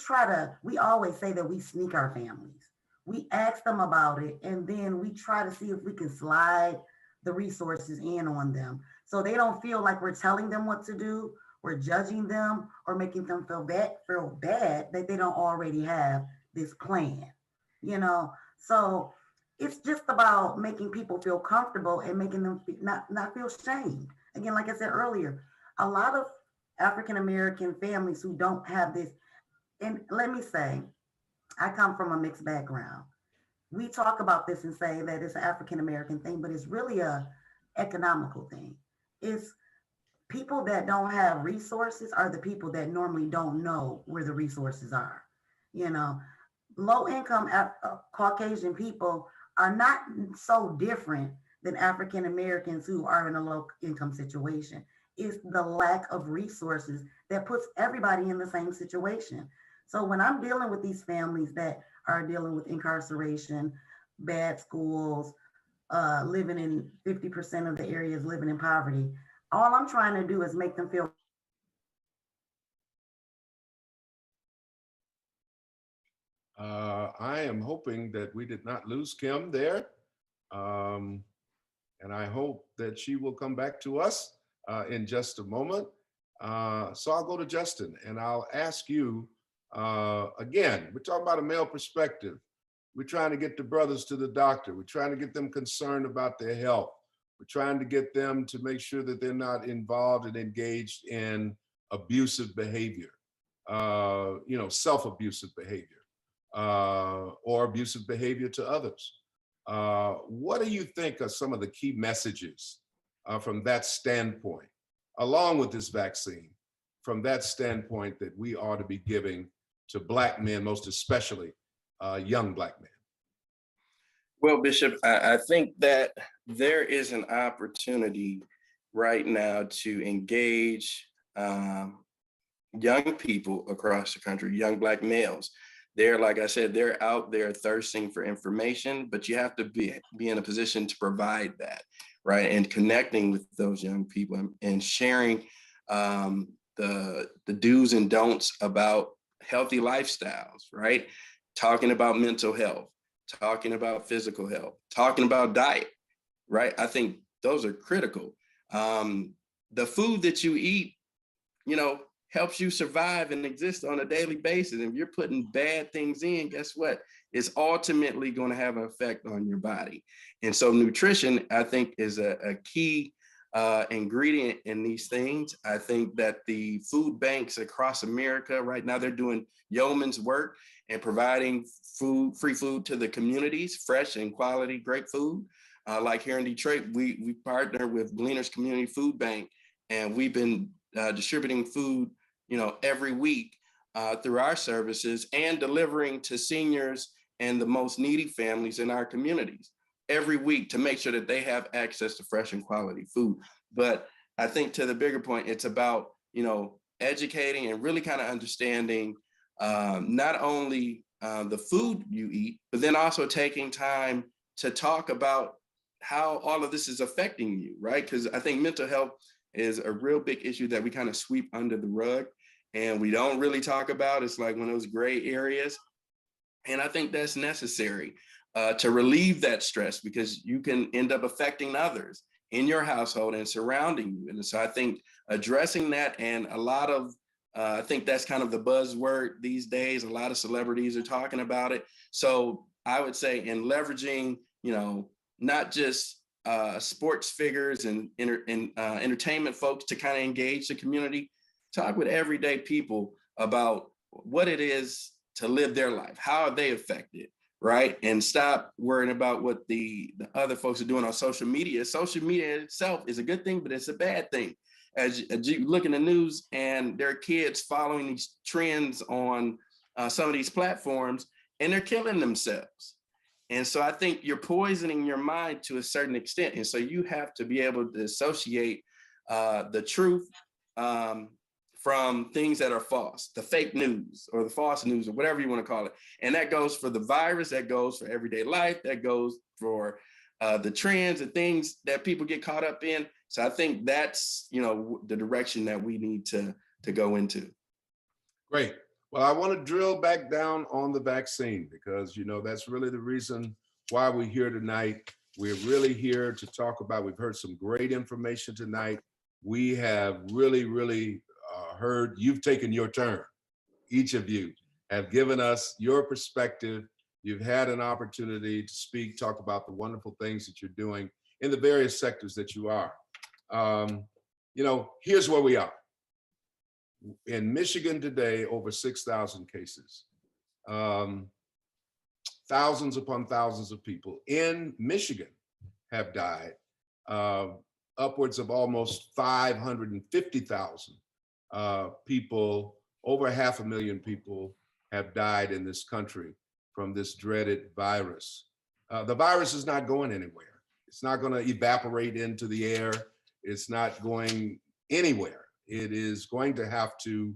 always say that we sneak our families. We ask them about it, and then we try to see if we can slide the resources in on them so they don't feel like we're telling them what to do, we're judging them, or making them feel bad that they don't already have this plan. So it's just about making people feel comfortable and making them not feel shamed. Again, like I said earlier, a lot of African American families who don't have this, and let me say, I come from a mixed background. We talk about this and say that it's an African American thing, but it's really a economical thing. It's people that don't have resources are the people that normally don't know where the resources are. You know, low income Caucasian people are not so different than African Americans who are in a low income situation. It's the lack of resources that puts everybody in the same situation. So when I'm dealing with these families that are dealing with incarceration, bad schools, living in 50% of the areas living in poverty, all I'm trying to do is make them feel. I am hoping that we did not lose Kim there. And I hope that she will come back to us in just a moment. So I'll go to Justin and I'll ask you, again, we're talking about a male perspective. We're trying to get the brothers to the doctor. We're trying to get them concerned about their health. We're trying to get them to make sure that they're not involved and engaged in abusive behavior, self-abusive behavior, or abusive behavior to others. What do you think are some of the key messages from that standpoint, along with this vaccine, from that standpoint that we ought to be giving to Black men, most especially young Black men? Well, Bishop, I think that there is an opportunity right now to engage young people across the country, young Black males. They're, like I said, they're out there thirsting for information, but you have to be in a position to provide that, right? And connecting with those young people and sharing the do's and don'ts about healthy lifestyles, right? Talking about mental health, talking about physical health, talking about diet, right? I think those are critical. The food that you eat, helps you survive and exist on a daily basis. If you're putting bad things in, guess what? It's ultimately going to have an effect on your body. And so nutrition, I think, is a key ingredient in these things. I think that the food banks across America right now, they're doing yeoman's work and providing free food to the communities, fresh and quality, great food. Like here in Detroit, we partner with Gleaners Community Food Bank, and we've been distributing food, every week through our services and delivering to seniors and the most needy families in our communities every week to make sure that they have access to fresh and quality food. But I think to the bigger point, it's about, educating and really kind of understanding not only the food you eat, but then also taking time to talk about how all of this is affecting you, right? Because I think mental health is a real big issue that we kind of sweep under the rug and we don't really talk about. It's like one of those gray areas. And I think that's necessary to relieve that stress, because you can end up affecting others in your household and surrounding you. And so I think addressing that, and a lot of, I think that's kind of the buzzword these days. A lot of celebrities are talking about it. So I would say in leveraging, not just sports figures and entertainment folks to kind of engage the community, talk with everyday people about what it is to live their life. How are they affected, right? And stop worrying about what the other folks are doing on social media. Social media itself is a good thing, but it's a bad thing. As you look in the news and there are kids following these trends on some of these platforms, and they're killing themselves. And so I think you're poisoning your mind to a certain extent. And so you have to be able to associate the truth from things that are false, the fake news or the false news or whatever you want to call it. And that goes for the virus, that goes for everyday life, that goes for the trends and things that people get caught up in. So I think that's, the direction that we need to go into. Great. Well, I want to drill back down on the vaccine because, that's really the reason why we're here tonight. We're really here to talk about, we've heard some great information tonight. We have really heard, you've taken your turn. Each of you have given us your perspective You've had an opportunity to speak, talk about the wonderful things that you're doing in the various sectors that you are. Here's where we are. In Michigan today, over 6,000 cases. Thousands upon thousands of people in Michigan have died. Upwards of almost 550,000 people, over 500,000 people have died in this country from this dreaded virus. The virus is not going anywhere. It's not going to evaporate into the air. It's not going anywhere. It is going to have to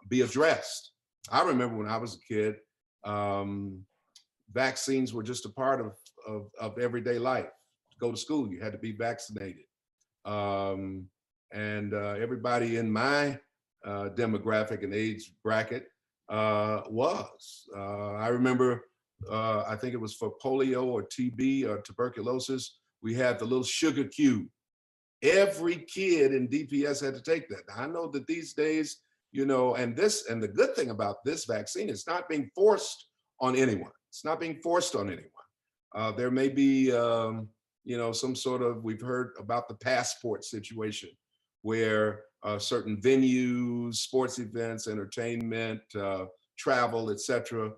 be addressed. I remember when I was a kid, vaccines were just a part of everyday life. To go to school, you had to be vaccinated. Everybody in my demographic and age bracket was. I remember, I think it was for polio or TB or tuberculosis, we had the little sugar cube. Every kid in DPS had to take that. Now, I know that these days, and the good thing about this vaccine, it's not being forced on anyone. It's not being forced on anyone. There may be, some sort of, we've heard about the passport situation where certain venues, sports events, entertainment, travel, etc.,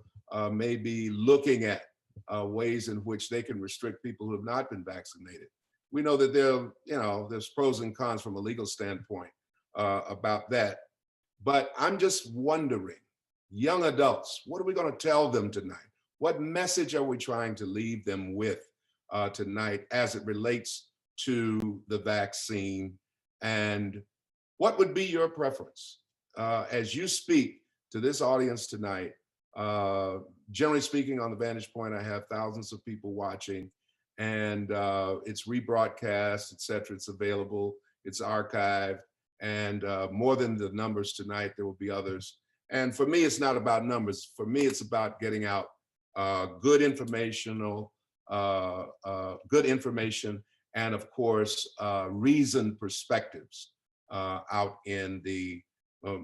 may be looking at ways in which they can restrict people who have not been vaccinated. We know that there's pros and cons from a legal standpoint about that. But I'm just wondering, young adults, what are we going to tell them tonight? What message are we trying to leave them with tonight as it relates to the vaccine? And what would be your preference as you speak to this audience tonight? Generally speaking, on the Vantage Point, I have thousands of people watching, and it's rebroadcast, et cetera. It's available, it's archived, and more than the numbers tonight, there will be others. And for me, it's not about numbers. For me, it's about getting out good information, and of course, reasoned perspectives out in the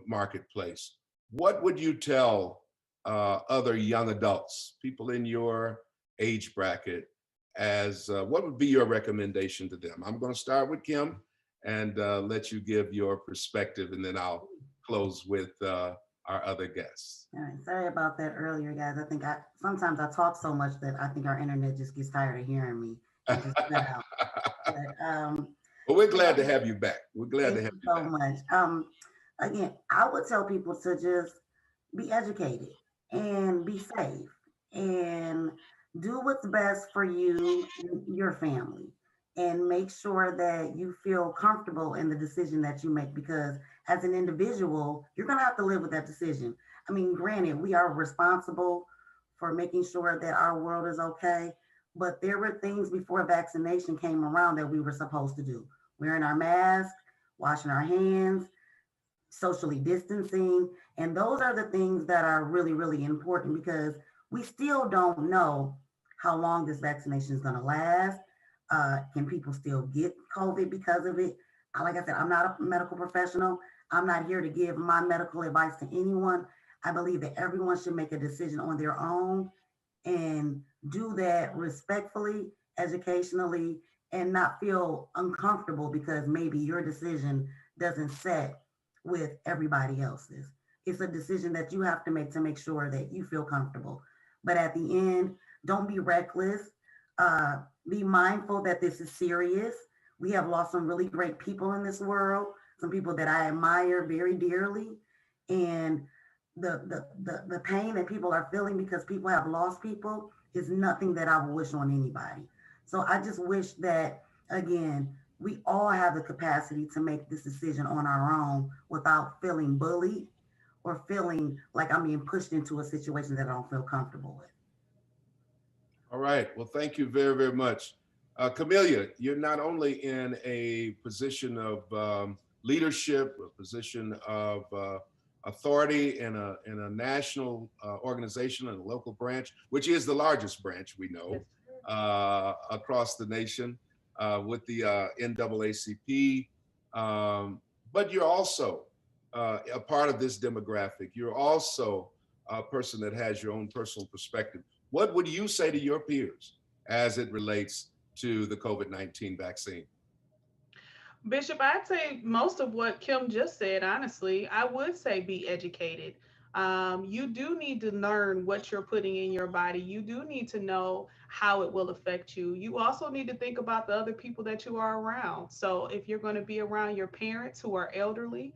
marketplace. What would you tell other young adults, people in your age bracket, as what would be your recommendation to them? I'm going to start with Kim and let you give your perspective, and then I'll close with our other guests. All right, sorry about that earlier, guys. I think sometimes I talk so much that I think our internet just gets tired of hearing me. And just cut out. But we're glad to have you back. We're glad to have you so much. Again, I would tell people to just be educated and be safe and do what's best for you and your family, and make sure that you feel comfortable in the decision that you make, because as an individual, you're going to have to live with that decision. I mean, granted, we are responsible for making sure that our world is okay, but there were things before vaccination came around that we were supposed to do. Wearing our mask, washing our hands, socially distancing. And those are the things that are really, really important, because we still don't know how long this vaccination is going to last. Can people still get COVID because of it? Like I said, I'm not a medical professional. I'm not here to give my medical advice to anyone. I believe that everyone should make a decision on their own and do that respectfully, educationally, and not feel uncomfortable because maybe your decision doesn't set with everybody else's. It's a decision that you have to make sure that you feel comfortable. But at the end, don't be reckless. Be mindful that this is serious. We have lost some really great people in this world, some people that I admire very dearly. And the pain that people are feeling because people have lost people is nothing that I would wish on anybody. So I just wish that, again, we all have the capacity to make this decision on our own without feeling bullied or feeling like I'm being pushed into a situation that I don't feel comfortable with. All right. Well, thank you very, very much. Kamilia, you're not only in a position of leadership, a position of authority in a national organization and a local branch, which is the largest branch we know across the nation with the NAACP. But you're also a part of this demographic. You're also person that has your own personal perspective. What would you say to your peers as it relates to the COVID-19 vaccine? Bishop, I'd say most of what Kim just said, honestly, I would say be educated. You do need to learn what you're putting in your body. You do need to know how it will affect you. You also need to think about the other people that you are around. So if you're going to be around your parents who are elderly,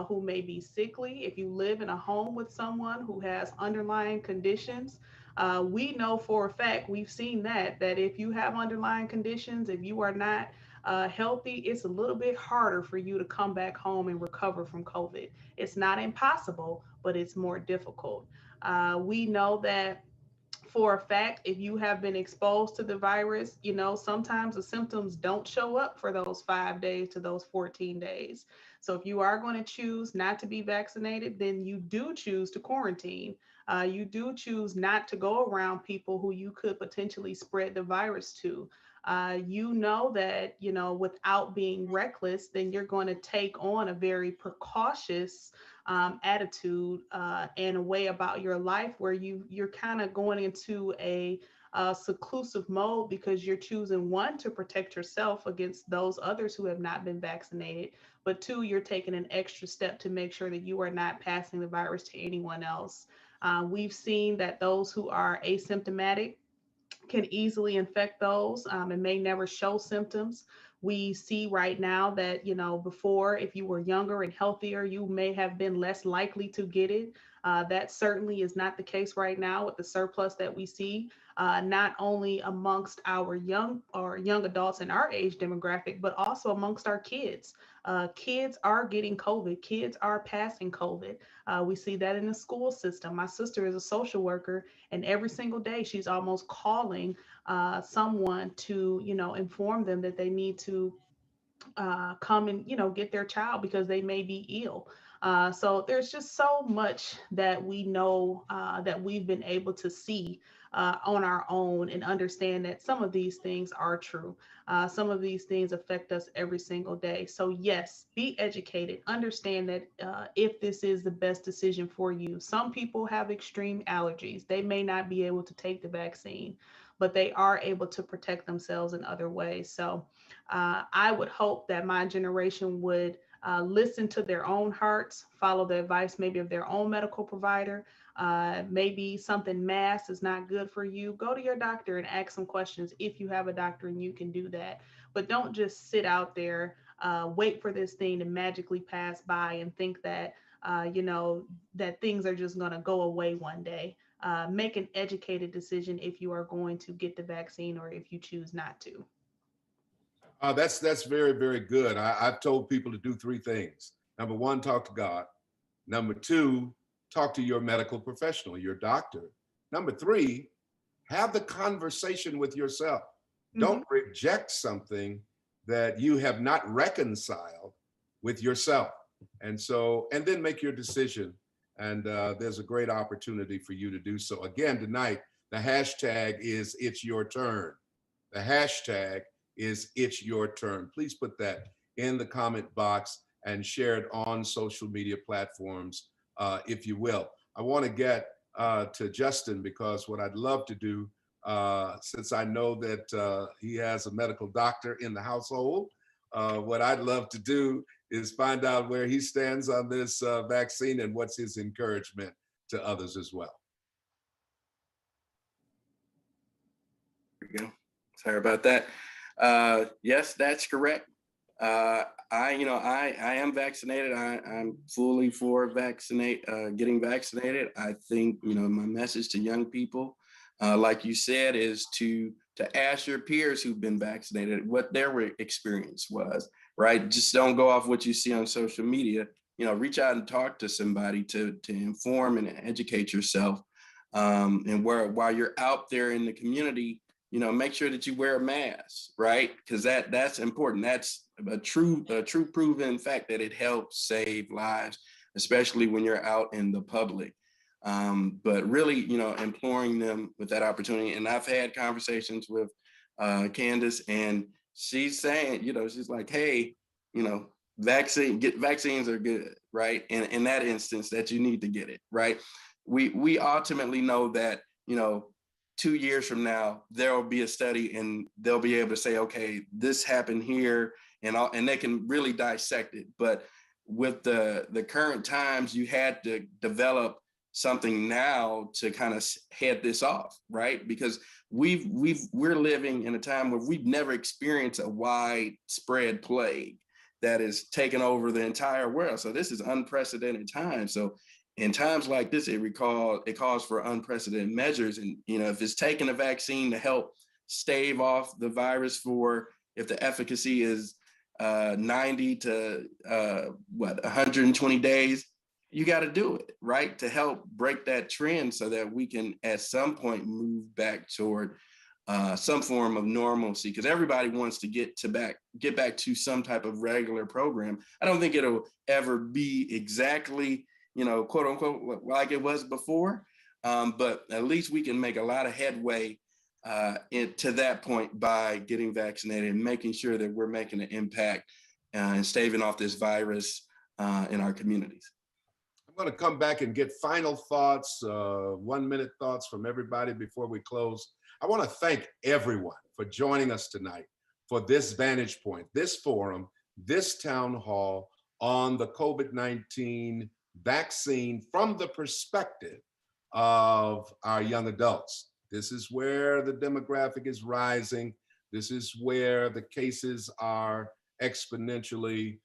who may be sickly, if you live in a home with someone who has underlying conditions, we know for a fact, we've seen that if you have underlying conditions, if you are not healthy, it's a little bit harder for you to come back home and recover from COVID. It's not impossible, but it's more difficult. We know that for a fact, if you have been exposed to the virus, sometimes the symptoms don't show up for those 5 days to those 14 days. So if you are going to choose not to be vaccinated, then you do choose to quarantine. You do choose not to go around people who you could potentially spread the virus to. You know that, without being reckless, then you're going to take on a very precautious attitude and a way about your life where you're kind of going into a seclusive mode because you're choosing, one, to protect yourself against those others who have not been vaccinated, but two, you're taking an extra step to make sure that you are not passing the virus to anyone else. We've seen that those who are asymptomatic can easily infect those and may never show symptoms. We see right now that, before, if you were younger and healthier, you may have been less likely to get it. That certainly is not the case right now with the surplus that we see, not only amongst our young adults in our age demographic, but also amongst our kids. Kids are getting COVID. Kids are passing COVID. We see that in the school system. My sister is a social worker, and every single day she's almost calling someone to, inform them that they need to come and, get their child because they may be ill. So there's just so much that we know that we've been able to see on our own and understand that some of these things are true. Some of these things affect us every single day. So yes, be educated. Understand that if this is the best decision for you. Some people have extreme allergies. They may not be able to take the vaccine, but they are able to protect themselves in other ways. So I would hope that my generation would listen to their own hearts, follow the advice maybe of their own medical provider. Maybe something mass is not good for you. Go to your doctor and ask some questions if you have a doctor and you can do that. But don't just sit out there, wait for this thing to magically pass by and think that, that things are just going to go away one day. Make an educated decision if you are going to get the vaccine or if you choose not to. That's very, very good. I've told people to do three things. Number one, talk to God. Number two, talk to your medical professional, your doctor. Number three, have the conversation with yourself. Mm-hmm. Don't reject something that you have not reconciled with yourself. And then make your decision. And there's a great opportunity for you to do so. Again, tonight, the hashtag is It's Your Turn. The hashtag is It's Your Turn. Please put that in the comment box and share it on social media platforms, if you will. I want to get to Justin, because what I'd love to do, since I know that he has a medical doctor in the household, what I'd love to do is find out where he stands on this vaccine and what's his encouragement to others as well. There we go. Sorry about that. Yes, that's correct. I am vaccinated. I'm fully for getting vaccinated. I think, my message to young people, like you said, is to ask your peers who've been vaccinated what their experience was, right? Just don't go off what you see on social media. Reach out and talk to somebody to inform and educate yourself. And while you're out there in the community, make sure that you wear a mask, right? Because that's important. That's a true proven fact that it helps save lives, especially when you're out in the public. But really, imploring them with that opportunity. And I've had conversations with Candace, and she's saying, she's like, hey, vaccines are good, right? And in that instance, that you need to get it, right? we ultimately know that, 2 years from now, there will be a study and they'll be able to say, okay, this happened here, and they can really dissect it. But with the current times, you had to develop something now to kind of head this off, right? Because we're living in a time where we've never experienced a widespread plague that has taken over the entire world. So this is unprecedented time. So in times like this, it calls for unprecedented measures. And, if it's taking a vaccine to help stave off the virus if the efficacy is 90 to 120 days, you got to do it, right? To help break that trend so that we can at some point move back toward some form of normalcy, because everybody wants to get back to some type of regular program. I don't think it'll ever be exactly, quote unquote, like it was before. But at least we can make a lot of headway to that point by getting vaccinated and making sure that we're making an impact and staving off this virus in our communities. I'm going to come back and get final thoughts, 1 minute thoughts from everybody before we close. I want to thank everyone for joining us tonight for this vantage point, this forum, this town hall on the COVID-19 vaccine from the perspective of our young adults. This is where the demographic is rising. This is where the cases are exponentially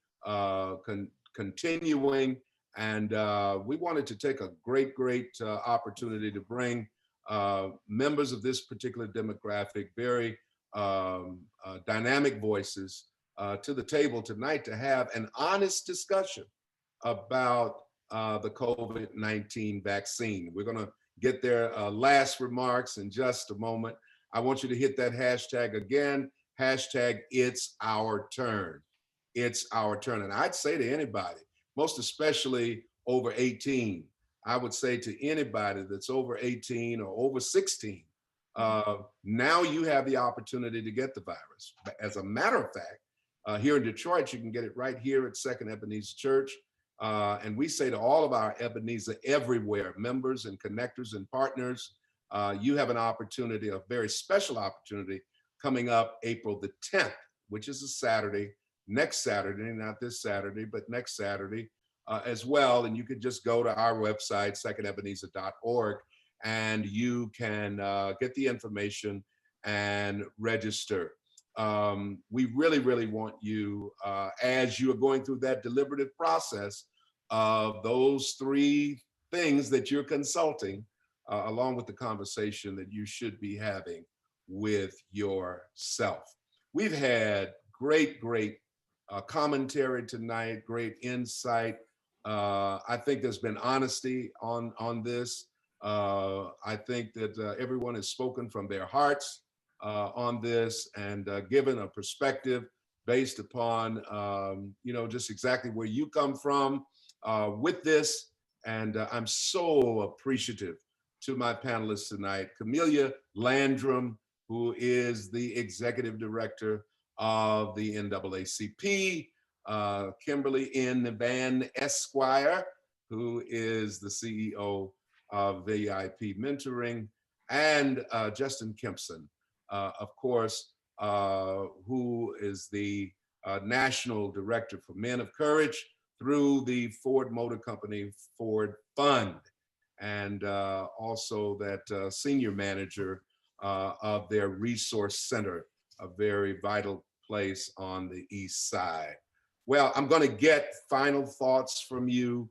continuing. And we wanted to take a great opportunity to bring members of this particular demographic, very dynamic voices to the table tonight to have an honest discussion about the COVID-19 vaccine. We're gonna get their last remarks in just a moment. I want you to hit that hashtag again, hashtag it's our turn. It's our turn. And I'd say to anybody, most especially over 18, I would say to anybody that's over 18 or over 16, now you have the opportunity to get the virus. As a matter of fact, here in Detroit, you can get it right here at Second Ebenezer Church. And we say to all of our Ebenezer everywhere, members and connectors and partners, you have an opportunity, a very special opportunity coming up April the 10th, which is a Saturday, next Saturday, not this Saturday, but next Saturday as well. And you could just go to our website, secondebenezer.org, and you can get the information and register. We really want you, as you are going through that deliberative process of those 3 things that you're consulting, along with the conversation that you should be having with yourself. We've had great commentary tonight, great insight. I think there's been honesty on this. I think that everyone has spoken from their hearts on this and given a perspective based upon, just exactly where you come from with this. And I'm so appreciative to my panelists tonight, Camilla Landrum, who is the executive director of the NAACP, Kimberly N. Vann, Esquire, who is the CEO of VIP Mentoring, and Justin Kimpson, of course, who is the National Director for Men of Courage through the Ford Motor Company Ford Fund, and also that senior manager of their resource center, a very vital place on the East Side. Well, I'm going to get final thoughts from you.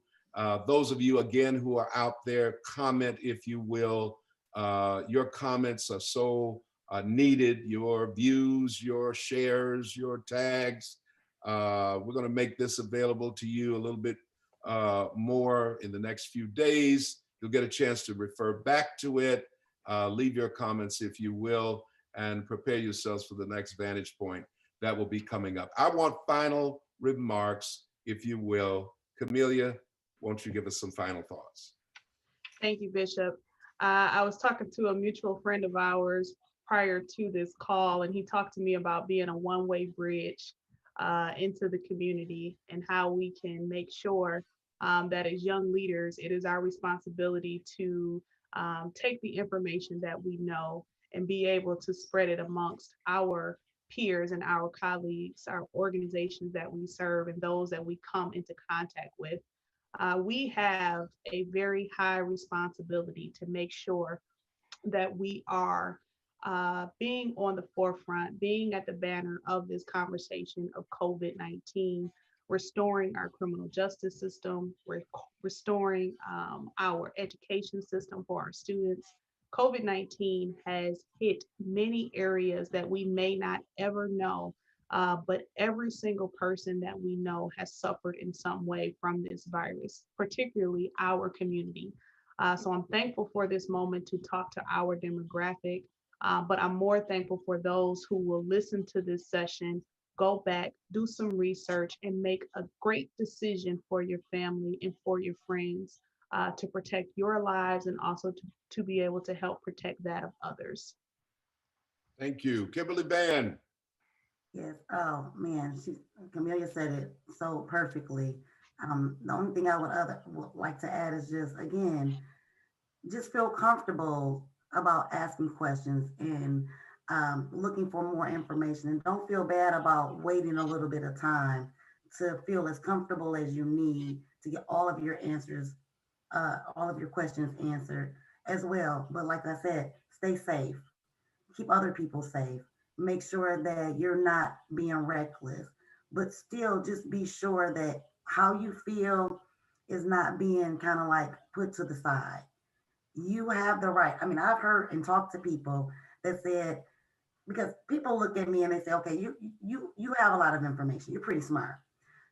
Those of you, again, who are out there, comment, if you will. Your comments are so needed. Your views, your shares, your tags. We're going to make this available to you a little bit more in the next few days. You'll get a chance to refer back to it. Leave your comments, if you will, and prepare yourselves for the next vantage point that will be coming up. I want final remarks, if you will. Kamilia, won't you give us some final thoughts? Thank you, Bishop. I was talking to a mutual friend of ours prior to this call, and he talked to me about being a one-way bridge into the community and how we can make sure that as young leaders, it is our responsibility to take the information that we know and be able to spread it amongst our peers and our colleagues, our organizations that we serve, and those that we come into contact with. We have a very high responsibility to make sure that we are being on the forefront, being at the banner of this conversation of COVID-19, restoring our criminal justice system, restoring our education system for our students. COVID-19 has hit many areas that we may not ever know, but every single person that we know has suffered in some way from this virus, particularly our community. So I'm thankful for this moment to talk to our demographic, but I'm more thankful for those who will listen to this session, go back, do some research, and make a great decision for your family and for your friends to protect your lives and also to be able to help protect that of others. Thank you. Kimberly Vann. Yes. Oh man, Kamilia said it so perfectly. The only thing I would like to add is just again, just feel comfortable about asking questions and looking for more information, and don't feel bad about waiting a little bit of time to feel as comfortable as you need to get all of your answers, all of your questions answered as well. But like I said, stay safe, keep other people safe, make sure that you're not being reckless, but still just be sure that how you feel is not being kind of like put to the side. You have the right. I mean, I've heard and talked to people that said, because people look at me and they say, okay, you have a lot of information. You're pretty smart.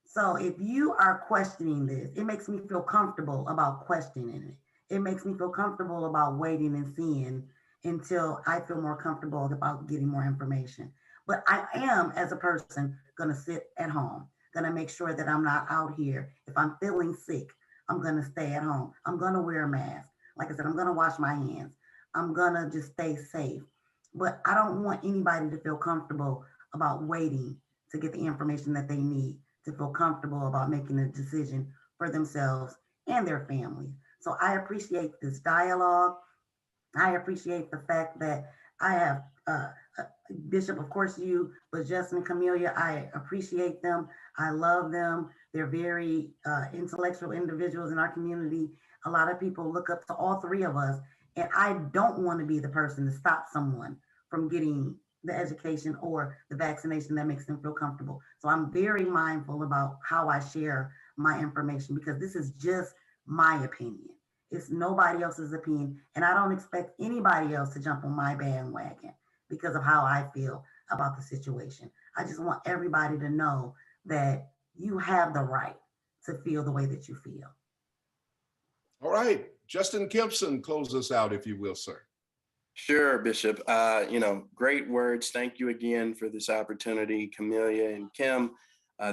So if you are questioning this, it makes me feel comfortable about questioning it. It makes me feel comfortable about waiting and seeing until I feel more comfortable about getting more information. But I am, as a person, going to sit at home, going to make sure that I'm not out here. If I'm feeling sick, I'm going to stay at home. I'm going to wear a mask. Like I said, I'm going to wash my hands. I'm going to just stay safe. But I don't want anybody to feel comfortable about waiting to get the information that they need to feel comfortable about making a decision for themselves and their families. So I appreciate this dialogue. I appreciate the fact that I have Bishop, of course, you, but Justin and Kamilia, I appreciate them. I love them. They're very intellectual individuals in our community. A lot of people look up to all three of us, and I don't want to be the person to stop someone from getting the education or the vaccination that makes them feel comfortable. So I'm very mindful about how I share my information, because this is just my opinion. It's nobody else's opinion, and I don't expect anybody else to jump on my bandwagon because of how I feel about the situation. I just want everybody to know that you have the right to feel the way that you feel. All right, Justin Kimpson, close us out, if you will, sir. Sure, Bishop. Great words. Thank you again for this opportunity, Kamilia and Kim.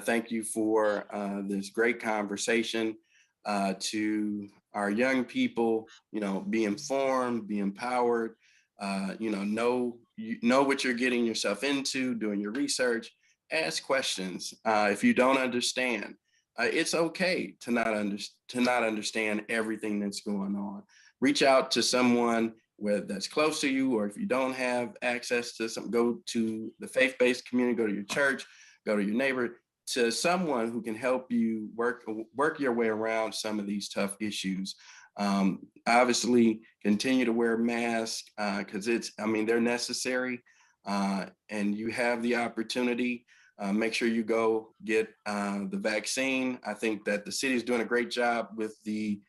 Thank you for this great conversation. To our young people, be informed, be empowered, know what you're getting yourself into, doing your research, ask questions. If you don't understand, it's okay to not understand everything that's going on. Reach out to someone that's close to you, or if you don't have access to go to the faith-based community, go to your church, go to your neighbor, to someone who can help you work your way around some of these tough issues. Obviously, continue to wear masks because they're necessary, and you have the opportunity. Make sure you go get the vaccine. I think that the city is doing a great job with the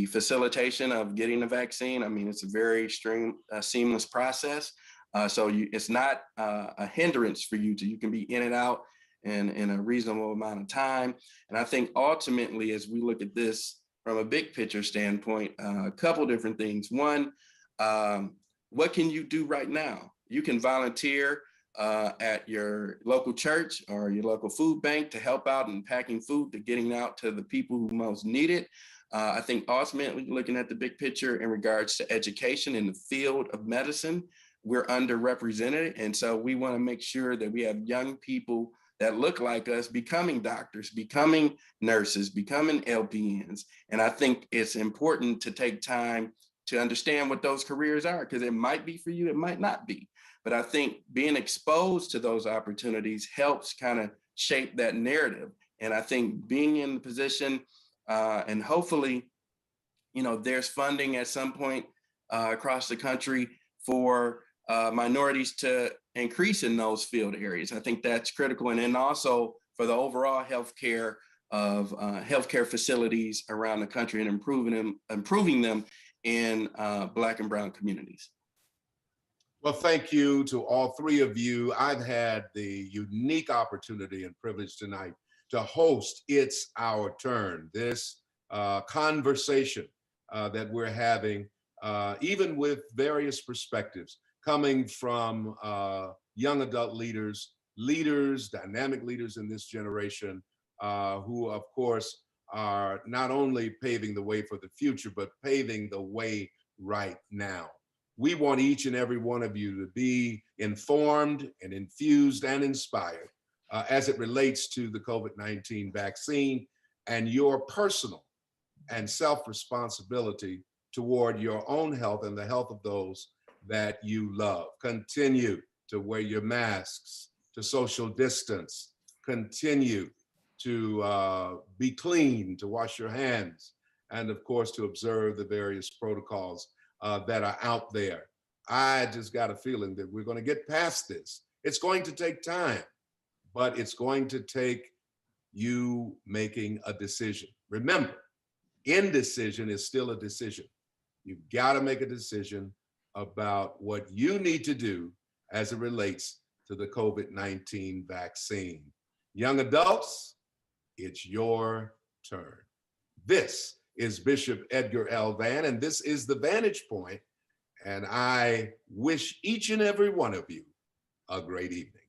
facilitation of getting the vaccine. It's a very seamless process. It's not a hindrance for you you can be in and out in a reasonable amount of time. And I think ultimately, as we look at this from a big picture standpoint, a couple different things. One, what can you do right now? You can volunteer at your local church or your local food bank to help out in packing food, to getting out to the people who most need it. I think ultimately, looking at the big picture in regards to education in the field of medicine, we're underrepresented. And so we want to make sure that we have young people that look like us becoming doctors, becoming nurses, becoming LPNs. And I think it's important to take time to understand what those careers are, because it might be for you, it might not be. But I think being exposed to those opportunities helps kind of shape that narrative. And I think being in the position and hopefully, there's funding at some point across the country for minorities to increase in those field areas. I think that's critical. And then also for the overall healthcare of healthcare facilities around the country and improving them in Black and Brown communities. Well, thank you to all three of you. I've had the unique opportunity and privilege tonight to host It's Our Turn, this conversation that we're having, even with various perspectives, coming from young adult leaders, dynamic leaders in this generation, who of course are not only paving the way for the future, but paving the way right now. We want each and every one of you to be informed and infused and inspired as it relates to the COVID-19 vaccine and your personal and self-responsibility toward your own health and the health of those that you love. Continue to wear your masks, to social distance, continue to be clean, to wash your hands, and of course to observe the various protocols that are out there. I just got a feeling that we're going to get past this. It's going to take time, but it's going to take you making a decision. Remember, indecision is still a decision. You've got to make a decision about what you need to do as it relates to the COVID-19 vaccine. Young adults, it's your turn. This is Bishop Edgar L. Vann, and this is the Vantage Point, and I wish each and every one of you a great evening.